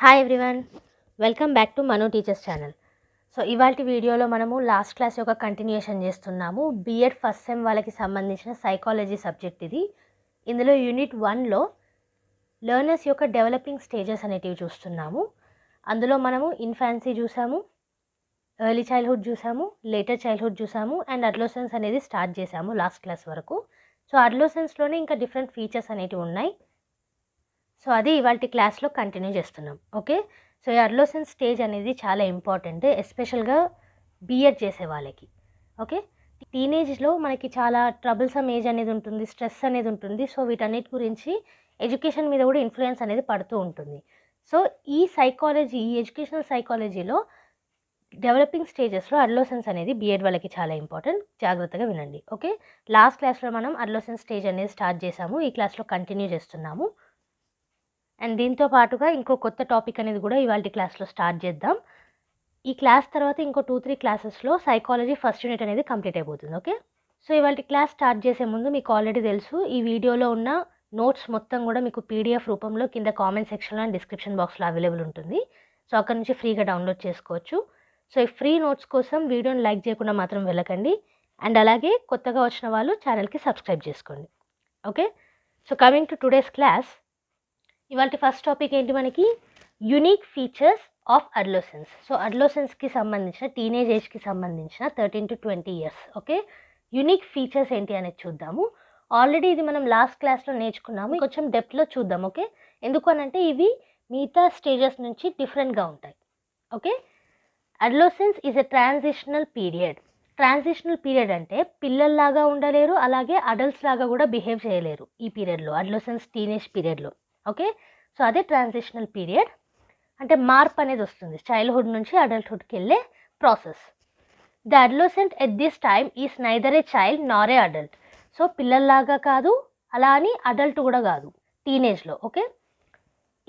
Hi everyone, welcome back to Manu teachers channel. So ఇవాల్టి వీడియోలో మనము లాస్ట్ క్లాస్ యొక్క కంటిన్యూషన్ చేస్తున్నాము. B.Ed ఫస్ట్ సెమ్ వాళ్ళకి సంబంధించిన సైకాలజీ సబ్జెక్ట్ ఇది. ఇందులో Unit-1లో లెర్నర్స్ యొక్క డెవలపింగ్ స్టేజెస్ అనేటివి చూస్తున్నాము. అందులో మనము ఇన్ఫాన్సీ చూసాము, ఎర్లీ చైల్డ్హుడ్ చూసాము, లేటర్ చైల్డ్హుడ్ చూసాము అండ్ అడోలెసెన్స్ అనేది స్టార్ట్ చేసాము లాస్ట్ క్లాస్ వరకు. సో అడోలెసెన్స్లోనే ఇంకా డిఫరెంట్ ఫీచర్స్ అనేటివి ఉన్నాయి. సో అది ఇవాళ క్లాస్లో కంటిన్యూ చేస్తున్నాం. ఓకే, సో ఈ అడోలెసెన్స్ స్టేజ్ అనేది చాలా ఇంపార్టెంట్, ఎస్పెషల్గా B.Ed చేసే వాళ్ళకి. ఓకే, టీనేజ్లో మనకి చాలా ట్రబుల్సమ్ ఏజ్ అనేది ఉంటుంది, స్ట్రెస్ అనేది ఉంటుంది. సో వీటన్నిటి గురించి ఎడ్యుకేషన్ మీద కూడా ఇన్ఫ్లుయెన్స్ అనేది పడుతూ ఉంటుంది. సో ఈ ఎడ్యుకేషనల్ సైకాలజీలో డెవలపింగ్ స్టేజెస్లో అడోలెసెన్స్ అనేది B.Ed వాళ్ళకి చాలా ఇంపార్టెంట్. జాగ్రత్తగా వినండి. ఓకే, లాస్ట్ క్లాస్లో మనం అడోలెసెన్స్ స్టేజ్ అనేది స్టార్ట్ చేసాము, ఈ క్లాస్లో కంటిన్యూ చేస్తున్నాము. అండ్ దీంతో పాటుగా ఇంకో కొత్త టాపిక్ అనేది కూడా ఇవాళ క్లాస్లో స్టార్ట్ చేద్దాం. ఈ క్లాస్ తర్వాత ఇంకో 2-3 క్లాసెస్లో సైకాలజీ ఫస్ట్ యూనిట్ అనేది కంప్లీట్ అయిపోతుంది. ఓకే, సో ఇవాళ క్లాస్ స్టార్ట్ చేసే ముందు మీకు ఆల్రెడీ తెలుసు, ఈ వీడియోలో ఉన్న నోట్స్ మొత్తం కూడా మీకు PDF రూపంలో కింద కామెంట్ సెక్షన్లో అండ్ డిస్క్రిప్షన్ బాక్స్లో అవైలబుల్ ఉంటుంది. సో అక్కడ నుంచి ఫ్రీగా డౌన్లోడ్ చేసుకోవచ్చు. సో ఈ ఫ్రీ నోట్స్ కోసం వీడియోని లైక్ చేయకుండా మాత్రం వెళ్ళకండి. అండ్ అలాగే కొత్తగా వచ్చిన వాళ్ళు ఛానల్కి సబ్స్క్రైబ్ చేసుకోండి. Okay, so coming to today's class, ఇవాళ ఫస్ట్ టాపిక్ ఏంటి మనకి? Unique features of adolescence. So అడోలెసెన్స్కి సంబంధించిన టీనేజ్ ఏజ్కి సంబంధించిన 13 to 20 years. Okay, unique features ఏంటి అనేది చూద్దాము. ఆల్రెడీ ఇది మనం లాస్ట్ క్లాస్లో నేర్చుకున్నాము, కొంచెం డెప్త్లో చూద్దాం. ఓకే, ఎందుకు అనంటే ఇవి మిగతా స్టేజెస్ నుంచి డిఫరెంట్గా ఉంటాయి. Okay, adolescence is a transitional period. Transitional period అంటే పిల్లల్లాగా ఉండలేరు, అలాగే అడల్ట్స్ లాగా కూడా బిహేవ్ చేయలేరు ఈ పీరియడ్లో, అడోలెసెన్స్ టీనేజ్ పీరియడ్లో. ఓకే, సో అదే ట్రాన్సిషనల్ పీరియడ్ అంటే మార్పు అనేది వస్తుంది, చైల్డ్హుడ్ నుంచి అడల్ట్హుడ్కి వెళ్ళే process. The adolescent at this time is neither a child Nar A adult. So పిల్లల్లాగా కాదు, అలా అని అడల్ట్ కూడా కాదు టీనేజ్లో. Okay,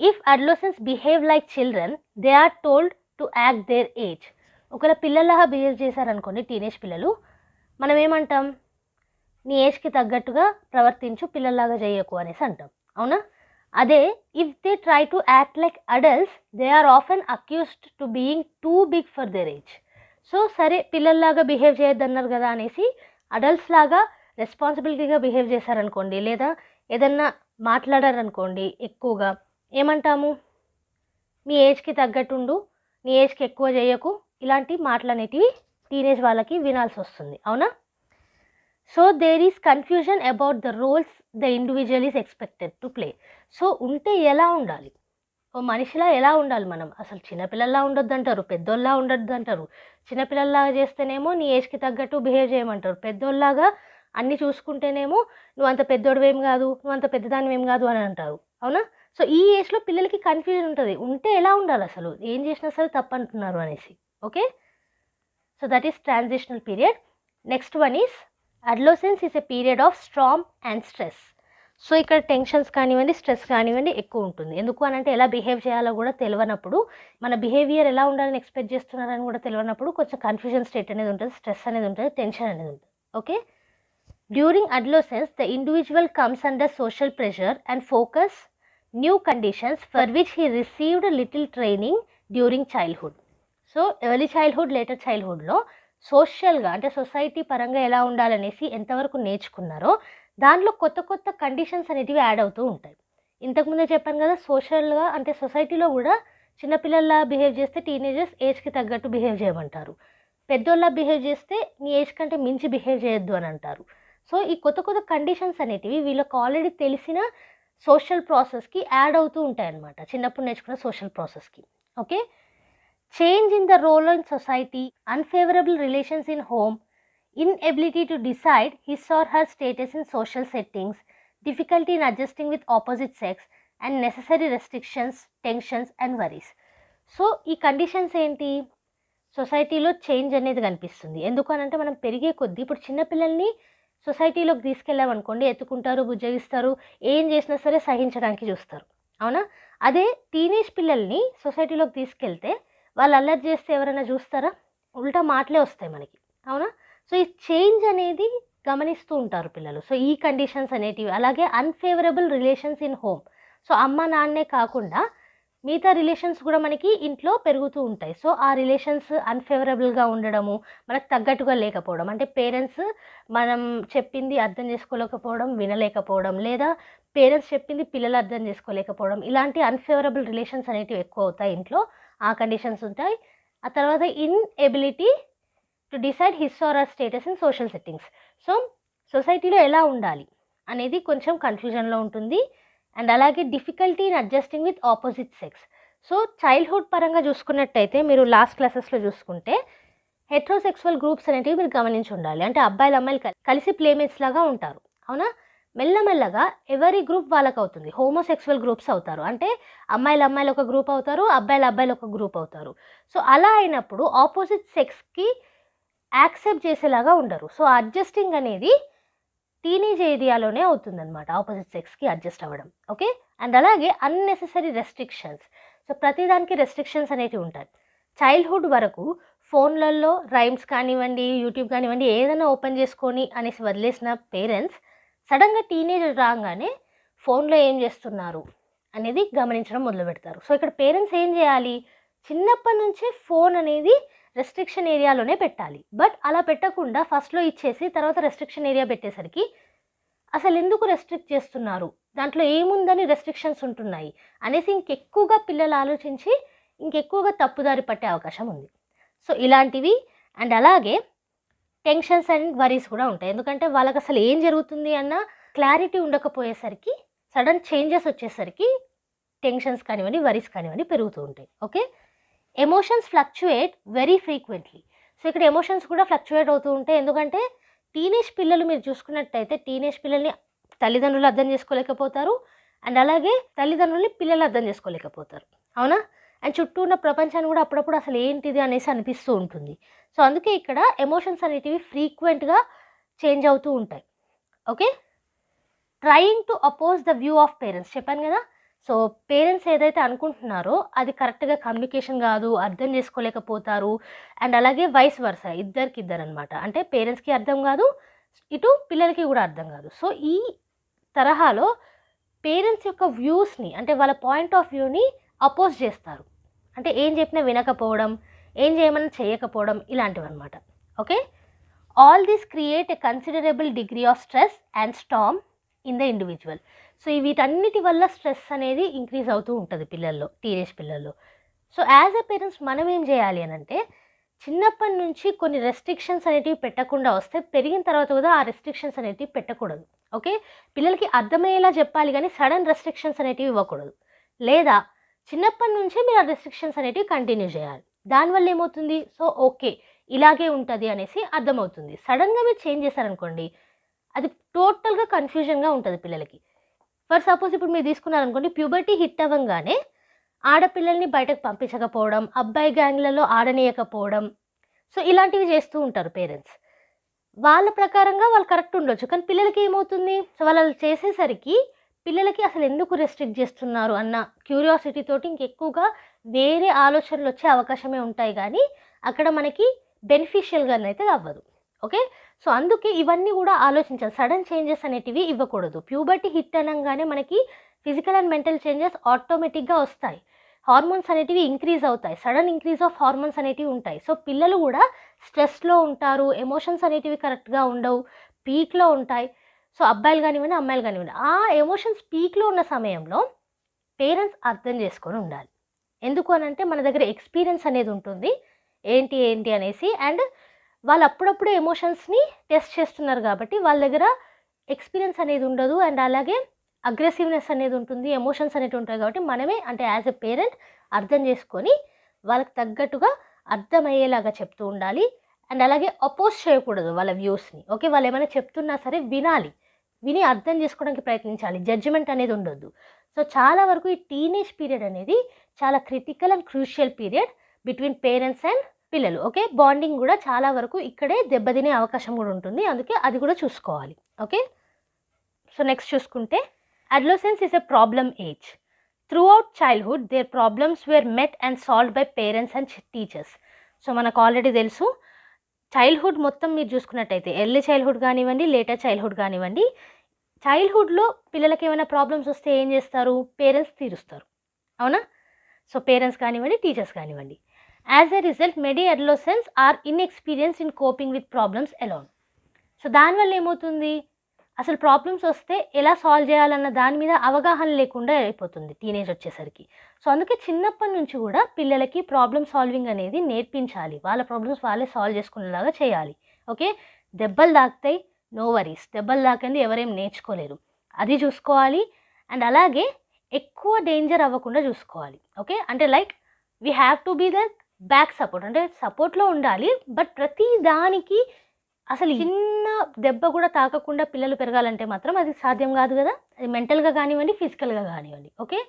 if adolescents behave like children they are told to act their age. ఒకవేళ పిల్లల్లాగా బిహేవ్ చేశారనుకోండి టీనేజ్ పిల్లలు, మనం ఏమంటాం? నీ ఏజ్కి తగ్గట్టుగా ప్రవర్తించు, పిల్లల్లాగా చేయకు అనేసి అంటాం, అవునా? అదే if they try to act like adults they are often accused to being too big for their age. So సరే పిల్లల్లాగా బిహేవ్ చేయొద్దన్నారు కదా అనేసి అడల్ట్స్ లాగా రెస్పాన్సిబిలిటీగా బిహేవ్ చేశారనుకోండి, లేదా ఏదన్నా మాట్లాడారనుకోండి ఎక్కువగా, ఏమంటాము? మీ ఏజ్కి తగ్గట్టుండు, నీ ఏజ్కి ఎక్కువ చేయకు, ఇలాంటి మాటలు అనేటివి టీనేజ్ వాళ్ళకి వినాల్సి వస్తుంది, అవునా? So there is confusion about the roles the individual is expected to play. So ఉంటే ఎలా ఉండాలి, ఓ మనిషిలా ఎలా ఉండాలి మనం? అసలు చిన్నపిల్లల్లా ఉండొద్దు అంటారు, పెద్దోళ్ళలా ఉండొద్దు అంటారు. చిన్నపిల్లల్లాగా చేస్తేనేమో నీ ఏజ్కి తగ్గట్టు బిహేవ్ చేయమంటారు, పెద్దోళ్ళలాగా అన్నీ చూసుకుంటేనేమో నువ్వు అంత పెద్దోడివేం కాదు, నువ్వు అంత పెద్దదానివేం కాదు అని అంటారు, అవునా? సో ఈ ఏజ్లో పిల్లలకి కన్ఫ్యూజన్ ఉంటుంది, ఉంటే ఎలా ఉండాలి, అసలు ఏం చేసినా సరే తప్పు అంటున్నారు అనేసి. Okay, so that is transitional period. Next one is adolescence is a period of storm and stress. So ఇక్కడ టెన్షన్స్ కానివ్వండి, స్ట్రెస్ కానివ్వండి ఎక్కువ ఉంటుంది. ఎందుకు అనంటే ఎలా బిహేవ్ చేయాలో కూడా తెలియనప్పుడు, మన బిహేవియర్ ఎలా ఉండాలని ఎక్స్పెక్ట్ చేస్తున్నారని కూడా తెలియనప్పుడు కొంచెం కన్ఫ్యూజన్ స్టేట్ అనేది ఉంటుంది, స్ట్రెస్ అనేది ఉంటుంది, టెన్షన్ అనేది ఉంటుంది. Okay, during adolescence the individual comes under social pressure and focus new conditions for which he received little training during childhood. So early childhood, later చైల్డ్హుడ్లో సోషల్గా అంటే సొసైటీ పరంగా ఎలా ఉండాలనేసి ఎంతవరకు నేర్చుకున్నారో దాంట్లో కొత్త కొత్త కండిషన్స్ అనేటివి యాడ్ అవుతూ ఉంటాయి. ఇంతకుముందే చెప్పాను కదా, సోషల్గా అంటే సొసైటీలో కూడా చిన్నపిల్లల్లా బిహేవ్ చేస్తే టీనేజర్స్ ఏజ్కి తగ్గట్టు బిహేవ్ చేయమంటారు, పెద్దోళ్ళ బిహేవ్ చేస్తే నీ ఏజ్ కంటే మించి బిహేవ్ చేయొద్దు అని అంటారు. సో ఈ కొత్త కొత్త కండిషన్స్ అనేటివి వీళ్ళకి ఆల్రెడీ తెలిసిన సోషల్ ప్రాసెస్కి యాడ్ అవుతూ ఉంటాయి అన్నమాట, చిన్నప్పుడు నేర్చుకున్న సోషల్ ప్రాసెస్కి. Okay, change in the role in society, unfavorable relations in home, inability to decide his or her status in social settings, difficulty in adjusting with opposite sex, and necessary restrictions, tensions and worries. So ఈ conditions ఏంటి? సొసైటీలో change అనేది కనిపిస్తుంది. ఎందుకు అనంటే మనం పెరిగే కొద్దీ ఇప్పుడు చిన్నపిల్లల్ని సొసైటీలోకి తీసుకెళ్ళామనుకోండి, ఎత్తుకుంటారు, బుజ్జగిస్తారు, ఏం చేసినా సరే సహించడానికి చూస్తారు, అవునా? అదే టీనేజ్ పిల్లల్ని సొసైటీలోకి తీసుకెళ్తే వాళ్ళు అల్లరి చేస్తే ఎవరైనా చూస్తారా? ఉల్టా మాటలే వస్తాయి మనకి, అవునా? సో ఈ చేంజ్ అనేది గమనిస్తూ ఉంటారు పిల్లలు. సో ఈ కండిషన్స్ అనేటివి, అలాగే unfavourable relations in home. So అమ్మ నాన్నే కాకుండా మిగతా రిలేషన్స్ కూడా మనకి ఇంట్లో పెరుగుతూ ఉంటాయి. సో ఆ రిలేషన్స్ అన్ఫేవరబుల్గా ఉండడము, మనకు తగ్గట్టుగా లేకపోవడం, అంటే పేరెంట్స్ మనం చెప్పింది అర్థం చేసుకోలేకపోవడం, వినలేకపోవడం, లేదా పేరెంట్స్ చెప్పింది పిల్లలు అర్థం చేసుకోలేకపోవడం, ఇలాంటి అన్ఫేవరబుల్ రిలేషన్స్ అనేటివి ఎక్కువ అవుతాయి ఇంట్లో. ఆ కండిషన్స్ ఉంటాయి. ఆ తర్వాత inability to decide his or her status in social settings. So సొసైటీలో ఎలా ఉండాలి అనేది కొంచెం కన్ఫ్యూజన్లో ఉంటుంది. అండ్ అలాగే difficulty in adjusting with opposite sex. So childhood పరంగా చూసుకున్నట్టయితే మీరు లాస్ట్ క్లాసెస్లో చూసుకుంటే హెట్రోసెక్సువల్ గ్రూప్స్ అనేటివి మీరు గమనించి ఉండాలి. అంటే అబ్బాయిలు అమ్మాయిలు కలిసి ప్లేమేట్స్ లాగా ఉంటారు, అవునా? మెల్లమెల్లగా ఎవరి గ్రూప్ వాళ్ళకు అవుతుంది. హోమోసెక్సువల్ గ్రూప్స్ అవుతారు, అంటే అమ్మాయిలు అమ్మాయిలు ఒక గ్రూప్ అవుతారు, అబ్బాయిలు అబ్బాయిలు ఒక గ్రూప్ అవుతారు. సో అలా అయినప్పుడు ఆపోజిట్ సెక్స్కి యాక్సెప్ట్ చేసేలాగా ఉండరు. సో అడ్జస్టింగ్ అనేది టీనేజ్ ఏరియాలోనే అవుతుందన్నమాట, ఆపోజిట్ సెక్స్కి అడ్జస్ట్ అవ్వడం. ఓకే, అండ్ అలాగే అన్నెసెసరీ రెస్ట్రిక్షన్స్. సో ప్రతిదానికి రెస్ట్రిక్షన్స్ అనేవి ఉంటాయి. చైల్డ్హుడ్ వరకు ఫోన్లలో రైమ్స్ కానివ్వండి, యూట్యూబ్ కానివ్వండి, ఏదైనా ఓపెన్ చేసుకొని అనేసి వదిలేసిన పేరెంట్స్ సడన్గా టీనేజ్ రాగానే ఫోన్లో ఏం చేస్తున్నారు అనేది గమనించడం మొదలు పెడతారు. సో ఇక్కడ పేరెంట్స్ ఏం చేయాలి, చిన్నప్పటి నుంచే ఫోన్ అనేది రెస్ట్రిక్షన్ ఏరియాలోనే పెట్టాలి. బట్ అలా పెట్టకుండా ఫస్ట్లో ఇచ్చేసి తర్వాత రెస్ట్రిక్షన్ ఏరియా పెట్టేసరికి అసలు ఎందుకు రెస్ట్రిక్ట్ చేస్తున్నారు, దాంట్లో ఏముందని రెస్ట్రిక్షన్స్ ఉంటున్నాయి అనేసి ఇంకెక్కువగా పిల్లలు ఆలోచించి ఇంకెక్కువగా తప్పుదారి పట్టే అవకాశం ఉంది. సో ఇలాంటివి అండ్ అలాగే టెన్షన్స్ అండ్ వరీస్ కూడా ఉంటాయి. ఎందుకంటే వాళ్ళకి అసలు ఏం జరుగుతుంది అన్న క్లారిటీ ఉండకపోయేసరికి, సడన్ చేంజెస్ వచ్చేసరికి టెన్షన్స్ కానివ్వండి, వరీస్ కానివ్వండి పెరుగుతూ ఉంటాయి. Okay, emotions fluctuate very frequently. So ఇక్కడ ఎమోషన్స్ కూడా ఫ్లక్చుయేట్ అవుతూ ఉంటాయి. ఎందుకంటే టీనేజ్ పిల్లలు మీరు చూసుకున్నట్టయితే టీనేజ్ పిల్లల్ని తల్లిదండ్రులు అర్థం చేసుకోలేకపోతారు, అండ్ అలాగే తల్లిదండ్రుల్ని పిల్లలు అర్థం చేసుకోలేకపోతారు, అవునా? అండ్ చుట్టూ ఉన్న ప్రపంచాన్ని కూడా అప్పుడప్పుడు అసలు ఏంటిది అనేసి అనిపిస్తూ ఉంటుంది. సో అందుకే ఇక్కడ ఎమోషన్స్ అనేటివి ఫ్రీక్వెంట్గా చేంజ్ అవుతూ ఉంటాయి. Okay, trying to oppose the view of parents చెప్పాను కదా. సో పేరెంట్స్ ఏదైతే అనుకుంటున్నారో అది కరెక్ట్గా కమ్యూనికేషన్ కాదు, అర్థం చేసుకోలేకపోతారు. అండ్ అలాగే వైస్ వర్స, ఇద్దరికి ఇద్దరు అనమాట. అంటే పేరెంట్స్కి అర్థం కాదు, ఇటు పిల్లలకి కూడా అర్థం కాదు. సో ఈ తరహాలో పేరెంట్స్ యొక్క వ్యూస్ని, అంటే వాళ్ళ పాయింట్ ఆఫ్ వ్యూని అపోజ్ చేస్తారు. అంటే ఏం చెప్పినా వినకపోవడం, ఏం చేయమని చేయకపోవడం, ఇలాంటివి అనమాట. Okay, all this create a considerable degree of stress and Storm in the individual. So వీటన్నిటి వల్ల స్ట్రెస్ అనేది ఇంక్రీజ్ అవుతూ ఉంటుంది పిల్లల్లో, టీనేజ్ పిల్లల్లో. సో యాజ్ ఎ పేరెంట్స్ మనం ఏం చేయాలి అని అంటే, చిన్నప్పటి నుంచి కొన్ని రెస్ట్రిక్షన్స్ అనేటివి పెట్టకుండా వస్తే పెరిగిన తర్వాత కూడా ఆ రెస్ట్రిక్షన్స్ అనేటివి పెట్టకూడదు. ఓకే, పిల్లలకి అర్థమయ్యేలా చెప్పాలి కానీ సడన్ రెస్ట్రిక్షన్స్ అనేటివి ఇవ్వకూడదు. లేదా చిన్నప్పటి నుంచే మీరు ఆ రెస్ట్రిక్షన్స్ అనేటివి కంటిన్యూ చేయాలి. దానివల్ల ఏమవుతుంది, సో ఓకే ఇలాగే ఉంటుంది అనేసి అర్థమవుతుంది. సడన్గా మీరు చేంజ్ చేశారనుకోండి, అది టోటల్గా కన్ఫ్యూజన్గా ఉంటుంది పిల్లలకి. ఫర్ సపోజ్ ఇప్పుడు మీరు తీసుకున్నారనుకోండి, ప్యూబర్టీ హిట్ అవ్వగానే ఆడపిల్లల్ని బయటకు పంపించకపోవడం, అబ్బాయి గ్యాంగ్లలో ఆడనీయకపోవడం, సో ఇలాంటివి చేస్తూ ఉంటారు పేరెంట్స్. వాళ్ళ ప్రకారంగా వాళ్ళు కరెక్ట్ ఉండొచ్చు, కానీ పిల్లలకి ఏమవుతుంది, సో వాళ్ళు చేసేసరికి పిల్లలకి అసలు ఎందుకు రెస్ట్రిక్ట్ చేస్తున్నారు అన్న క్యూరియాసిటీ తోటి ఇంకెక్కువగా వేరే ఆలోచనలు వచ్చే అవకాశమే ఉంటాయి, కానీ అక్కడ మనకి బెనిఫిషియల్గానైతే అవ్వదు. ఓకే, సో అందుకే ఇవన్నీ కూడా ఆలోచించాలి. సడన్ చేంజెస్ అనేటివి ఇవ్వకూడదు. ప్యూబర్టీ హిట్ అనగానే మనకి ఫిజికల్ అండ్ మెంటల్ చేంజెస్ ఆటోమేటిక్గా వస్తాయి. హార్మోన్స్ అనేటివి ఇంక్రీజ్ అవుతాయి, సడన్ ఇంక్రీజ్ ఆఫ్ హార్మోన్స్ అనేటివి ఉంటాయి. సో పిల్లలు కూడా స్ట్రెస్లో ఉంటారు, ఎమోషన్స్ అనేటివి కరెక్ట్గా ఉండవు, పీక్లో ఉంటాయి. సో అబ్బాయిలు కానివ్వండి, అమ్మాయిలు కానివ్వండి, ఆ ఎమోషన్స్ పీక్లో ఉన్న సమయంలో పేరెంట్స్ అర్థం చేసుకొని ఉండాలి. ఎందుకు అని అంటే మన దగ్గర ఎక్స్పీరియన్స్ అనేది ఉంటుంది ఏంటి అనేసి, అండ్ వాళ్ళు అప్పుడప్పుడు ఎమోషన్స్ని టెస్ట్ చేస్తున్నారు కాబట్టి వాళ్ళ దగ్గర ఎక్స్పీరియన్స్ అనేది ఉండదు, అండ్ అలాగే అగ్రెసివ్నెస్ అనేది ఉంటుంది, ఎమోషన్స్ అనేవి ఉంటాయి. కాబట్టి మనమే అంటే యాజ్ ఎ పేరెంట్ అర్థం చేసుకొని వాళ్ళకి తగ్గట్టుగా అర్థమయ్యేలాగా చెప్తూ ఉండాలి. అండ్ అలాగే అపోజ్ చేయకూడదు వాళ్ళ వ్యూస్ని. ఓకే, వాళ్ళు ఏమైనా చెప్తున్నా సరే వినాలి, విని అర్థం చేసుకోవడానికి ప్రయత్నించాలి, జడ్జిమెంట్ అనేది ఉండొద్దు. సో చాలా వరకు ఈ టీనేజ్ పీరియడ్ అనేది చాలా critical and crucial period between parents and పిల్లలు. ఓకే, బాండింగ్ కూడా చాలా వరకు ఇక్కడే దెబ్బతినే అవకాశం కూడా ఉంటుంది, అందుకే అది కూడా చూసుకోవాలి. ఓకే, సో నెక్స్ట్ చూసుకుంటే adolescence is a problem age. Throughout childhood, their problems were met and solved by parents and teachers. So మనకు ఆల్రెడీ తెలుసు, చైల్డ్హుడ్ మొత్తం మీరు చూసుకున్నట్టయితే ఎర్లీ చైల్డ్హుడ్ కానివ్వండి, లేటర్ చైల్డ్హుడ్ కానివ్వండి, చైల్డ్హుడ్లో పిల్లలకి ఏమైనా ప్రాబ్లమ్స్ వస్తే ఏం చేస్తారు, పేరెంట్స్ తీరుస్తారు, అవునా? సో పేరెంట్స్ కానివ్వండి, టీచర్స్ కానివ్వండి. As a result many adolescents are inexperience in coping with problems alone. So దానివల్ల ఏమవుతుంది, అసలు ప్రాబ్లమ్స్ వస్తే ఎలా సాల్వ్ చేయాలన్న దాని మీద అవగాహన లేకుండా అయిపోతుంది టీనేజ్ వచ్చేసరికి. సో అందుకే చిన్నప్పటి నుంచి కూడా పిల్లలకి ప్రాబ్లమ్ సాల్వింగ్ అనేది నేర్పించాలి. వాళ్ళ ప్రాబ్లమ్స్ వాళ్ళే సాల్వ్ చేసుకునేలాగా చేయాలి. ఓకే, దెబ్బలు తాకుతాయి, నో వరీస్, దెబ్బలు తాకండి ఎవరేం నేర్చుకోలేరు, అది చూసుకోవాలి. అండ్ అలాగే ఎక్కువ డేంజర్ అవ్వకుండా చూసుకోవాలి. ఓకే, అంటే like we have to be that back support, అంటే సపోర్ట్లో ఉండాలి. బట్ ప్రతి దానికి అసలు చిన్న దెబ్బ కూడా తాకకుండా పిల్లలు పెరగాలంటే మాత్రం అది సాధ్యం కాదు కదా. అది మెంటల్గా కానివ్వండి, ఫిజికల్గా కానివ్వండి. ఓకే,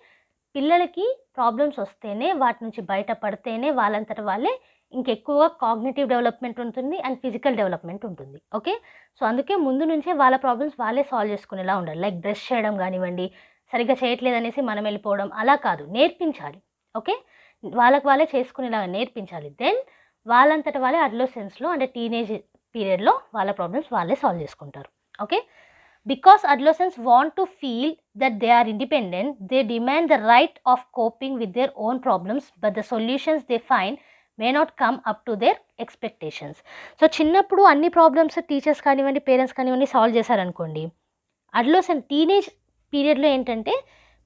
పిల్లలకి ప్రాబ్లమ్స్ వస్తేనే, వాటి నుంచి బయటపడితేనే వాళ్ళంతట వాళ్ళే ఇంకెక్కువగా కాగ్నిటివ్ డెవలప్మెంట్ ఉంటుంది అండ్ ఫిజికల్ డెవలప్మెంట్ ఉంటుంది. ఓకే, సో అందుకే ముందు నుంచే వాళ్ళ ప్రాబ్లమ్స్ వాళ్ళే సాల్వ్ చేసుకునేలా ఉండాలి. లైక్ బ్రష్ చేయడం కానివ్వండి, సరిగ్గా చేయట్లేదనేసి మనం వెళ్ళిపోవడం అలా కాదు, నేర్పించాలి. ఓకే, వాళ్ళకి వాళ్ళే చేసుకునేలాగా నేర్పించాలి. దెన్ వాళ్ళంతట వాళ్ళే అడోలసెన్స్లో అంటే టీనేజ్ పీరియడ్లో వాళ్ళ ప్రాబ్లమ్స్ వాళ్ళే సాల్వ్ చేసుకుంటారు. Okay, because adolescents want to feel that they are independent, they demand the right of coping with their own problems, but the solutions they find may not come up to their expectations. So చిన్నప్పుడు అన్ని problems teachers కానివ్వండి, parents కానివ్వండి solve చేశారనుకోండి, adolescent teenage పీరియడ్లో ఏంటంటే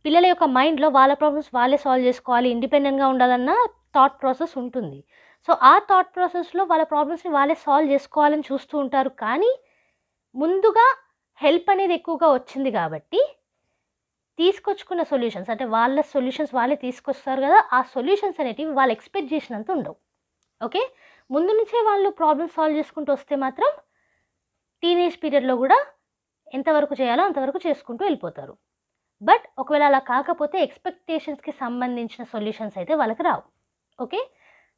పిల్లల యొక్క మైండ్లో వాళ్ళ ప్రాబ్లమ్స్ వాళ్ళే సాల్వ్ చేసుకోవాలి, ఇండిపెండెంట్గా ఉండాలన్న థాట్ ప్రాసెస్ ఉంటుంది. సో ఆ థాట్ ప్రాసెస్లో వాళ్ళ ప్రాబ్లమ్స్ని వాళ్ళే సాల్వ్ చేసుకోవాలని చూస్తూ ఉంటారు. కానీ ముందుగా హెల్ప్ అనేది ఎక్కువగా వచ్చింది కాబట్టి తీసుకొచ్చుకున్న సొల్యూషన్స్, అంటే వాళ్ళ సొల్యూషన్స్ వాళ్ళే తీసుకొస్తారు కదా, ఆ సొల్యూషన్స్ అనేటివి వాళ్ళు ఎక్స్పెక్ట్ చేసినంత ఉండవు. ఓకే, ముందు నుంచే వాళ్ళు ప్రాబ్లమ్స్ సాల్వ్ చేసుకుంటూ వస్తే మాత్రం టీనేజ్ పీరియడ్లో కూడా ఎంతవరకు చేయాలో అంతవరకు చేసుకుంటూ వెళ్ళిపోతారు. బట్ ఒకవేళ అలా కాకపోతే ఎక్స్పెక్టేషన్స్కి సంబంధించిన సొల్యూషన్స్ అయితే వాళ్ళకి రావు. Okay,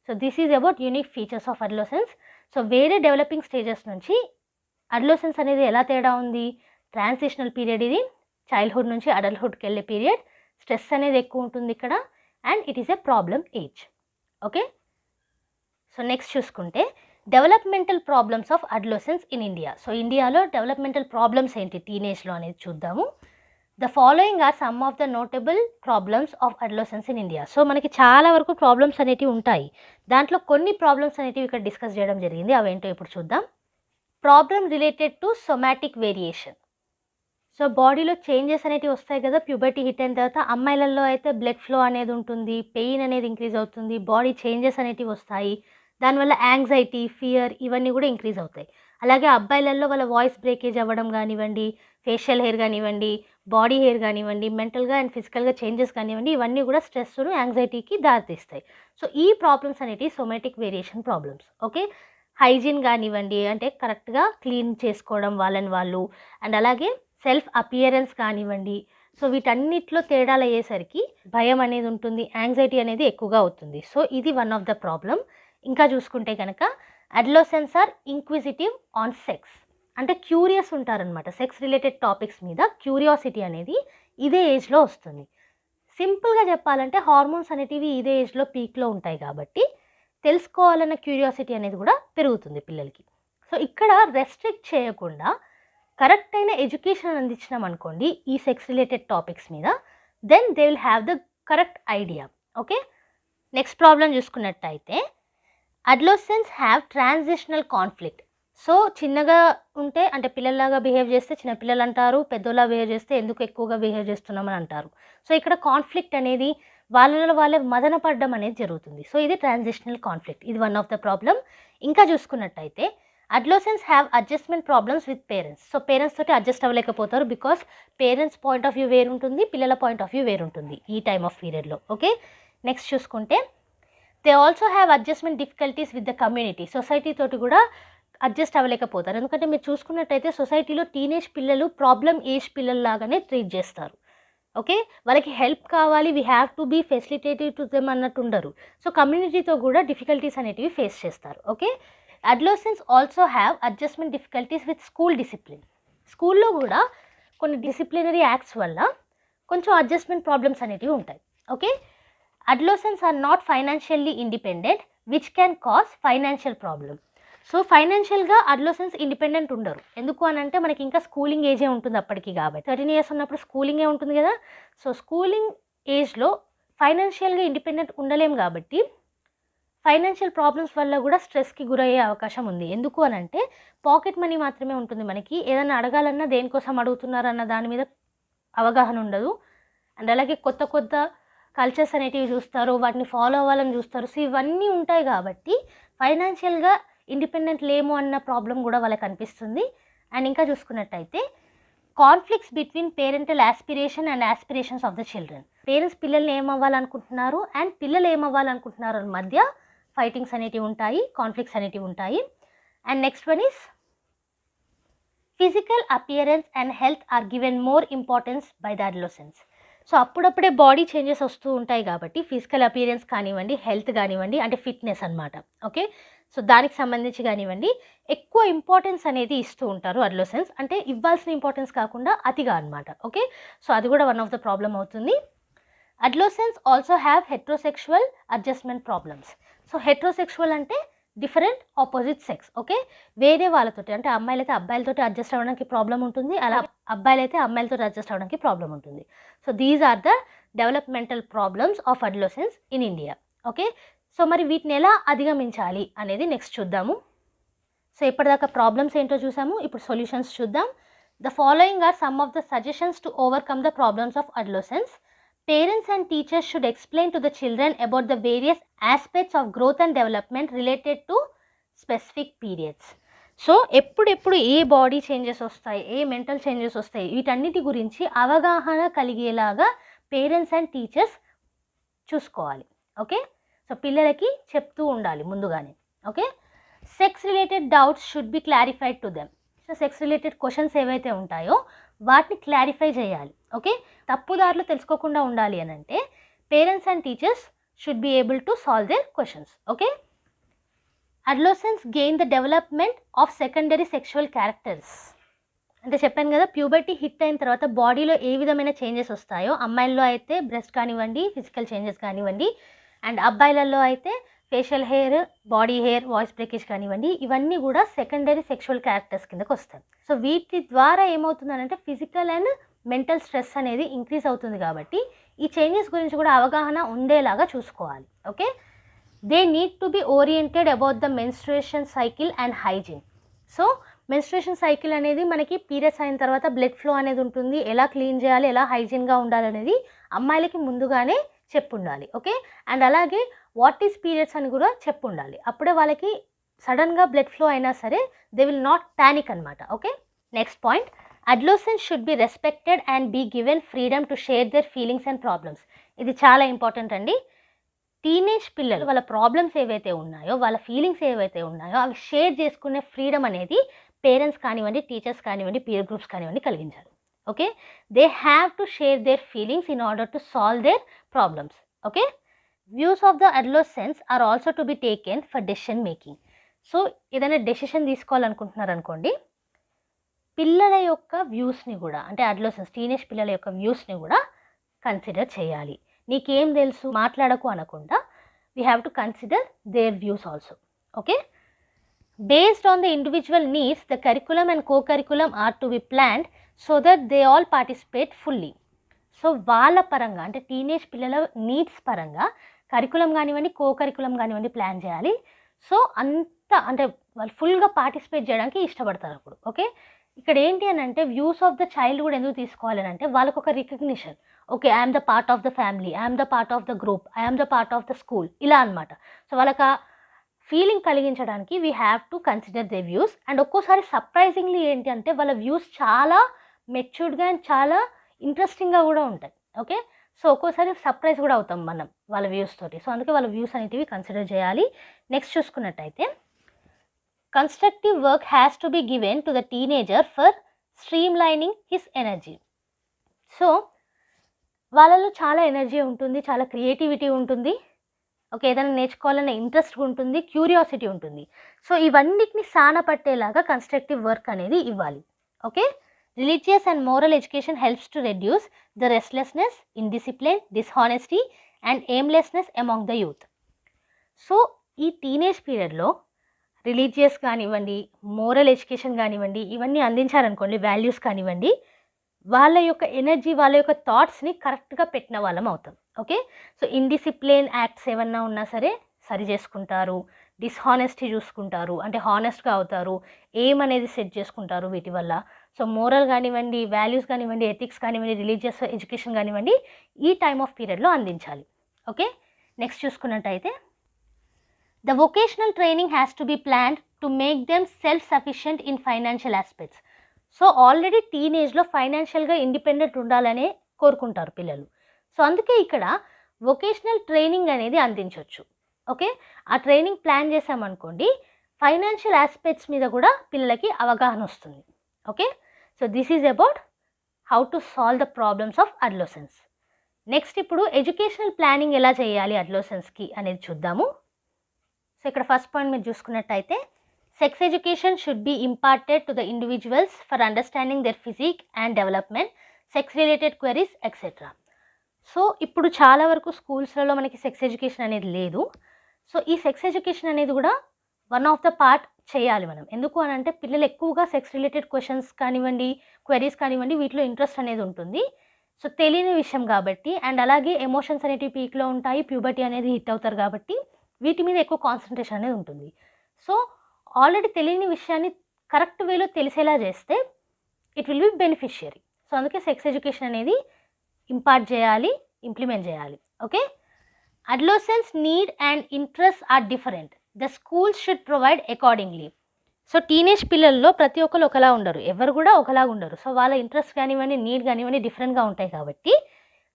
so this is about unique features of adolescence. So వేరే డెవలపింగ్ స్టేజెస్ నుంచి అడోలసెన్స్ అనేది ఎలా తేడా ఉంది, ట్రాన్సిషనల్ పీరియడ్ ఇది, చైల్డ్హుడ్ నుంచి అడల్ట్హుడ్కి వెళ్ళే పీరియడ్, స్ట్రెస్ అనేది ఎక్కువ ఉంటుంది ఇక్కడ, and it is a problem age. Okay, so next చూసుకుంటే developmental problems of adolescence in India. So ఇండియాలో డెవలప్మెంటల్ ప్రాబ్లమ్స్ ఏంటి టీనేజ్లో అనేది చూద్దాము. The following are some of the notable problems of adolescence in India. So మనకి చాలా వరకు problems అనేటివి ఉంటాయి, దాంట్లో కొన్ని ప్రాబ్లమ్స్ అనేటివి ఇక్కడ డిస్కస్ చేయడం జరిగింది. అవేంటో ఇప్పుడు చూద్దాం. Problem related to somatic variation. So బాడీలో చేంజెస్ అనేటివి వస్తాయి కదా, ప్యూబర్టీ హిట్ అయిన తర్వాత అమ్మాయిలలో అయితే బ్లడ్ ఫ్లో అనేది ఉంటుంది, పెయిన్ అనేది ఇంక్రీజ్ అవుతుంది, బాడీ చేంజెస్ అనేటివి వస్తాయి, దానివల్ల యాంగ్జైటీ, ఫియర్ ఇవన్నీ కూడా ఇంక్రీజ్ అవుతాయి. అలాగే అబ్బాయిలలో వాళ్ళ వాయిస్ బ్రేకేజ్ అవ్వడం కానివ్వండి, ఫేషియల్ హెయిర్ కానివ్వండి, బాడీ హెయిర్ కానివ్వండి, మెంటల్గా అండ్ ఫిజికల్గా చేంజెస్ కానివ్వండి, ఇవన్నీ కూడా స్ట్రెస్ను, యాంగ్జైటీకి దారితీస్తాయి. సో ఈ ప్రాబ్లమ్స్ అనేటివి somatic variation problems. Okay, hygiene కానివ్వండి, అంటే కరెక్ట్గా క్లీన్ చేసుకోవడం వాళ్ళని వాళ్ళు, అండ్ అలాగే సెల్ఫ్ అపియరెన్స్ కానివ్వండి. సో వీటన్నిటిలో తేడాలు అయ్యేసరికి భయం అనేది ఉంటుంది, యాంగ్జైటీ అనేది ఎక్కువగా అవుతుంది. సో ఇది వన్ ఆఫ్ ద ప్రాబ్లమ్. ఇంకా చూసుకుంటే కనుక adolescence are inquisitive on sex, అంటే క్యూరియస్ ఉంటారనమాట. సెక్స్ రిలేటెడ్ టాపిక్స్ మీద క్యూరియాసిటీ అనేది ఇదే ఏజ్లో వస్తుంది. సింపుల్గా చెప్పాలంటే హార్మోన్స్ అనేటివి ఇదే ఏజ్లో పీక్లో ఉంటాయి కాబట్టి తెలుసుకోవాలన్న క్యూరియాసిటీ అనేది కూడా పెరుగుతుంది పిల్లలకి. సో ఇక్కడ రెస్ట్రిక్ట్ చేయకుండా కరెక్ట్ అయిన ఎడ్యుకేషన్ అందించినాం అనుకోండి ఈ సెక్స్ రిలేటెడ్ టాపిక్స్ మీద, then they will have the correct idea. Okay, next problem చూసుకున్నట్టయితే adolescence have transitional conflict. So చిన్నగా ఉంటే అంటే పిల్లల్లాగా బిహేవ్ చేస్తే చిన్నపిల్లలు అంటారు, పెద్దోళ్ళ బిహేవ్ చేస్తే ఎందుకు ఎక్కువగా బిహేవ్ చేస్తున్నామని అంటారు. సో ఇక్కడ కాన్ఫ్లిక్ట్ అనేది వాళ్ళలో వాళ్ళే మదన పడడం అనేది జరుగుతుంది. సో ఇది ట్రాన్సిషనల్ కాన్ఫ్లిక్ట్, ఇది వన్ ఆఫ్ ద ప్రాబ్లమ్. ఇంకా చూసుకున్నట్టయితే adolescence have adjustment problems with parents. So parents తోటి అడ్జస్ట్ అవ్వలేకపోతారు, because parents point of view వేరుంటుంది, పిల్లల పాయింట్ ఆఫ్ వ్యూ వేరుంటుంది ఈ టైమ్ ఆఫ్ పీరియడ్లో. ఓకే, నెక్స్ట్ చూసుకుంటే they also have adjustment difficulties with the community. Society తోటి కూడా అడ్జస్ట్ అవ్వలేకపోతారు, ఎందుకంటే మీరు చూసుకున్నట్టయితే సొసైటీలో టీనేజ్ పిల్లలు ప్రాబ్లమ్ ఏజ్ పిల్లల్లాగానే ట్రీట్ చేస్తారు. ఓకే, వాళ్ళకి హెల్ప్ కావాలి, we have to be facilitative to them అన్నట్టు ఉండరు. సో కమ్యూనిటీతో కూడా డిఫికల్టీస్ అనేటివి ఫేస్ చేస్తారు. Okay, adolescence also have adjustment difficulties with school discipline. స్కూల్లో కూడా కొన్ని డిసిప్లినరీ యాక్ట్స్ వల్ల కొంచెం అడ్జస్ట్మెంట్ ప్రాబ్లమ్స్ అనేటివి ఉంటాయి. Okay, adolescence are not financially independent which can cause financial problem. So ఫైనాన్షియల్గా అడోలసెన్స్ ఇండిపెండెంట్ ఉండరు, ఎందుకు అని అంటే మనకి ఇంకా స్కూలింగ్ ఏజే ఉంటుంది అప్పటికి, కాబట్టి 13 years ఉన్నప్పుడు స్కూలింగే ఉంటుంది కదా. సో స్కూలింగ్ ఏజ్లో ఫైనాన్షియల్గా ఇండిపెండెంట్ ఉండలేం కాబట్టి ఫైనాన్షియల్ ప్రాబ్లమ్స్ వల్ల కూడా స్ట్రెస్కి గురయ్యే అవకాశం ఉంది. ఎందుకు అని అంటే పాకెట్ మనీ మాత్రమే ఉంటుంది మనకి. ఏదైనా అడగాలన్నా దేనికోసం అడుగుతున్నారన్న దాని మీద అవగాహన ఉండదు. అండ్ అలాగే కొత్త కొత్త కల్చర్స్ అనేటివి చూస్తారు, వాటిని ఫాలో అవ్వాలని చూస్తారు. సో ఇవన్నీ ఉంటాయి కాబట్టి ఫైనాన్షియల్గా ఇండిపెండెంట్ లేము అన్న ప్రాబ్లం కూడా వాళ్ళకి అనిపిస్తుంది. అండ్ ఇంకా చూసుకున్నట్టయితే conflicts between parental aspiration and aspirations of the children. Parents పిల్లల్ని ఏమవ్వాలనుకుంటున్నారు అండ్ పిల్లలు ఏమవ్వాలనుకుంటున్నారు అని మధ్య ఫైటింగ్స్ అనేటివి ఉంటాయి, కాన్ఫ్లిక్ట్స్ అనేటివి ఉంటాయి. And next one is physical appearance and health are given more importance by the adolescence. So అప్పుడప్పుడే బాడీ చేంజెస్ వస్తూ ఉంటాయి కాబట్టి ఫిజికల్ అపియరెన్స్ కానివ్వండి, హెల్త్ కానివ్వండి, అంటే ఫిట్నెస్ అనమాట. ఓకే, సో దానికి సంబంధించి కానివ్వండి ఎక్కువ ఇంపార్టెన్స్ అనేది ఇస్తూ ఉంటారు అడోలసెన్స్. అంటే ఇవ్వాల్సిన ఇంపార్టెన్స్ కాకుండా అతిగా అనమాట. ఓకే, సో అది కూడా వన్ ఆఫ్ ద ప్రాబ్లమ్ అవుతుంది. Adolescence also have heterosexual adjustment problems. So heterosexual అంటే డిఫరెంట్ ఆపోజిట్ సెక్స్. ఓకే, వేరే వాళ్ళతోటి అంటే అమ్మాయిలైతే అబ్బాయిలతోటి అడ్జస్ట్ అవ్వడానికి ప్రాబ్లం ఉంటుంది, అలా అబ్బాయిలైతే అమ్మాయిలతో అడ్జస్ట్ అవ్వడానికి ప్రాబ్లం ఉంటుంది. So these are the developmental problems of adolescence in India. Okay, so మరి వీటిని ఎలా అధిగమించాలి అనేది నెక్స్ట్ చూద్దాము. సో ఇప్పటిదాకా ప్రాబ్లమ్స్ ఏంటో చూసాము, ఇప్పుడు సొల్యూషన్స్ చూద్దాం. The following are some of the suggestions to overcome the problems of adolescence. Parents and teachers should explain to the children about the various aspects of growth and development related to specific periods. So ఎప్పుడెప్పుడు ఏ body changes వస్తాయి, ఏ mental changes వస్తాయి, వీటన్నిటి గురించి అవగాహన కలిగేలాగా parents and teachers చూసుకోవాలి. Okay, so పిల్లలకి చెప్తూ ఉండాలి ముందుగానే. Okay, sex related doubts should be clarified to them. So sex related questions ఏవైతే ఉంటాయో వాటిని క్లారిఫై చేయాలి. ఓకే, తప్పుదారులు తెలుసుకోకుండా ఉండాలి అని అంటే parents and teachers should be able to solve there questions. Okay, adolescence gain the development of secondary sexual characters. అంటే చెప్పాను కదా, ప్యూబర్టీ హిట్ అయిన తర్వాత బాడీలో ఏ విధమైన చేంజెస్ వస్తాయో, అమ్మాయిల్లో అయితే బ్రెస్ట్ కానివ్వండి, ఫిజికల్ చేంజెస్ కానివ్వండి, అండ్ అబ్బాయిలలో అయితే facial hair, body hair, voice breakage కానివ్వండి, ఇవన్నీ కూడా సెకండరీ సెక్షువల్ క్యారెక్టర్స్ కిందకు వస్తాయి. సో వీటి ద్వారా ఏమవుతుందనంటే ఫిజికల్ అండ్ మెంటల్ స్ట్రెస్ అనేది ఇంక్రీజ్ అవుతుంది కాబట్టి ఈ చేంజెస్ గురించి కూడా అవగాహన ఉండేలాగా చూసుకోవాలి. Okay, they need to be oriented about the menstruation cycle and hygiene. So menstruation cycle అనేది మనకి పీరియడ్స్ అయిన తర్వాత బ్లడ్ ఫ్లో అనేది ఉంటుంది, ఎలా క్లీన్ చేయాలి, ఎలా హైజీన్గా ఉండాలి అనేది అమ్మాయిలకి ముందుగానే చెప్పుండాలి. ఓకే, అండ్ అలాగే వాట్ ఈస్ పీరియడ్స్ అని కూడా చెప్పుండాలి. అప్పుడే వాళ్ళకి సడన్గా బ్లడ్ ఫ్లో అయినా సరే దే విల్ నాట్ ప్యానిక్ అనమాట. Okay, next point, adolescence should be respected and be given freedom to share their feelings and problems. ఇది చాలా ఇంపార్టెంట్ అండి. టీనేజ్ పిల్లలు వాళ్ళ ప్రాబ్లమ్స్ ఏవైతే ఉన్నాయో, వాళ్ళ ఫీలింగ్స్ ఏవైతే ఉన్నాయో అవి షేర్ చేసుకునే ఫ్రీడమ్ అనేది పేరెంట్స్ కానివ్వండి, టీచర్స్ కానివ్వండి, పీర్ గ్రూప్స్ కానివ్వండి కలిగించాలి. Okay, they have to share their feelings in order to solve their problems. Okay, views of the adolescence are also to be taken for decision making. So ఏదైనా decision తీసుకోవాలనుకుంటున్నారు అనుకోండి, పిల్లల యొక్క వ్యూస్ని కూడా, అంటే అడోలసెన్స్ టీనేజ్ పిల్లల యొక్క వ్యూస్ని కూడా కన్సిడర్ చేయాలి. నీకేం తెలుసు మాట్లాడకు అనకుండా we have to consider their views also. Okay, based on the individual needs the curriculum and co curriculum are to be planned so that they all participate fully. So వాళ్ళ పరంగా అంటే టీనేజ్ పిల్లల needs పరంగా curriculum కానివ్వండి, co curriculum కానివ్వండి plan చేయాలి. So అంతా అంటే వాళ్ళు ఫుల్గా పార్టిసిపేట్ చేయడానికి ఇష్టపడతారు అప్పుడు. ఓకే, ఇక్కడ ఏంటి అని అంటే వ్యూస్ ఆఫ్ ద చైల్డ్ కూడా ఎందుకు తీసుకోవాలని అంటే వాళ్ళకు ఒక recognition. Okay, I'm the part of the family, I'm the part of the group, I'm the part of the school, ఇలా అనమాట. సో వాళ్ళకి ఆ ఫీలింగ్ కలిగించడానికి we have to consider they views. And ఒక్కోసారి సర్ప్రైజింగ్లీ ఏంటి అంటే వాళ్ళ వ్యూస్ చాలా మెచ్యూర్డ్గా అండ్ చాలా ఇంట్రెస్టింగ్గా కూడా ఉంటాయి. ఓకే, సో ఒక్కోసారి సర్ప్రైజ్ కూడా అవుతాం మనం వాళ్ళ వ్యూస్ తోటి. సో అందుకే వాళ్ళ వ్యూస్ అనేటివి కన్సిడర్ చేయాలి. నెక్స్ట్ చూసుకున్నట్టయితే constructive work has to be given to the teenager for streamlining his energy. So వాళ్ళలో చాలా ఎనర్జీ ఉంటుంది, చాలా క్రియేటివిటీ ఉంటుంది. ఓకే, ఏదైనా నేర్చుకోవాలనే ఇంట్రెస్ట్ ఉంటుంది, క్యూరియాసిటీ ఉంటుంది. సో ఇవన్నిటిని సానపట్టేలాగా కన్స్ట్రక్టివ్ వర్క్ అనేది ఇవ్వాలి. Okay, religious and moral education helps to reduce the restlessness, indiscipline, dishonesty and aimlessness among the youth. So ఈ టీనేజ్ పీరియడ్లో రిలీజియస్ కానివ్వండి, మోరల్ ఎడ్యుకేషన్ కానివ్వండి, ఇవన్నీ అందించారనుకోండి, వాల్యూస్ కానివ్వండి, వాళ్ళ యొక్క ఎనర్జీ, వాళ్ళ యొక్క థాట్స్ని కరెక్ట్గా పెట్టిన వాళ్ళం అవుతాం. ఓకే, సో ఇండిసిప్లిన్ యాక్ట్స్ ఏమన్నా ఉన్నా సరే సరి చేసుకుంటారు, డిస్హానెస్టీ చూసుకుంటారు, అంటే హానెస్ట్గా అవుతారు, ఎయిమ్ అనేది సెట్ చేసుకుంటారు వీటి వల్ల. సో మోరల్ కానివ్వండి, వాల్యూస్ కానివ్వండి, ఎథిక్స్ కానివ్వండి, రిలీజియస్ ఎడ్యుకేషన్ కానివ్వండి ఈ టైమ్ ఆఫ్ పీరియడ్లో అందించాలి. ఓకే, నెక్స్ట్ చూసుకున్నట్టయితే the vocational training has to be planned to make them self sufficient in financial aspects. So already టీనేజ్లో ఫైనాన్షియల్గా ఇండిపెండెంట్ ఉండాలనే కోరుకుంటారు పిల్లలు. సో అందుకే ఇక్కడ వొకేషనల్ ట్రైనింగ్ అనేది అందించవచ్చు. ఓకే, ఆ ట్రైనింగ్ ప్లాన్ చేసామనుకోండి, ఫైనాన్షియల్ ఆస్పెక్ట్స్ మీద కూడా పిల్లలకి అవగాహన వస్తుంది. Okay, so this is about how to solve the problems of adolescence. Next ఇప్పుడు ఎడ్యుకేషనల్ ప్లానింగ్ ఎలా చేయాలి అడోలెసెన్స్కి అనేది చూద్దాము. సో ఇక్కడ ఫస్ట్ పాయింట్ మీరు చూసుకున్నట్టయితే sex education should be imparted to the individuals for understanding there physique and development, sex related queries etcetera. So ఇప్పుడు చాలా వరకు స్కూల్స్లలో మనకి సెక్స్ ఎడ్యుకేషన్ అనేది లేదు. సో ఈ సెక్స్ ఎడ్యుకేషన్ అనేది కూడా వన్ ఆఫ్ ద పార్ట్ చేయాలి మనం. ఎందుకు అని అంటే పిల్లలు ఎక్కువగా సెక్స్ రిలేటెడ్ క్వశ్చన్స్ కానివ్వండి, క్వెరీస్ కానివ్వండి, వీటిలో ఇంట్రెస్ట్ అనేది ఉంటుంది. సో తెలియని విషయం కాబట్టి, అండ్ అలాగే ఎమోషన్స్ అనేటివి పీక్లో ఉంటాయి, ప్యూబర్టీ అనేది హిట్ అవుతారు కాబట్టి వీటి మీద ఎక్కువ కాన్సన్ట్రేషన్ అనేది ఉంటుంది. సో ఆల్రెడీ తెలియని విషయాన్ని కరెక్ట్ వేలో తెలిసేలా చేస్తే it will be beneficiary. So అందుకే సెక్స్ ఎడ్యుకేషన్ అనేది ఇంపార్ట్ చేయాలి, ఇంప్లిమెంట్ చేయాలి. Okay, adolescence need and interest are different, the schools should provide accordingly. So teenage పిల్లల్లో ప్రతి ఒక్కరు ఒకలా ఉండరు, ఎవరు కూడా ఒకలా ఉండరు. సో వాళ్ళ ఇంట్రెస్ట్ కానివ్వండి, నీడ్ కానివ్వండి డిఫరెంట్గా ఉంటాయి కాబట్టి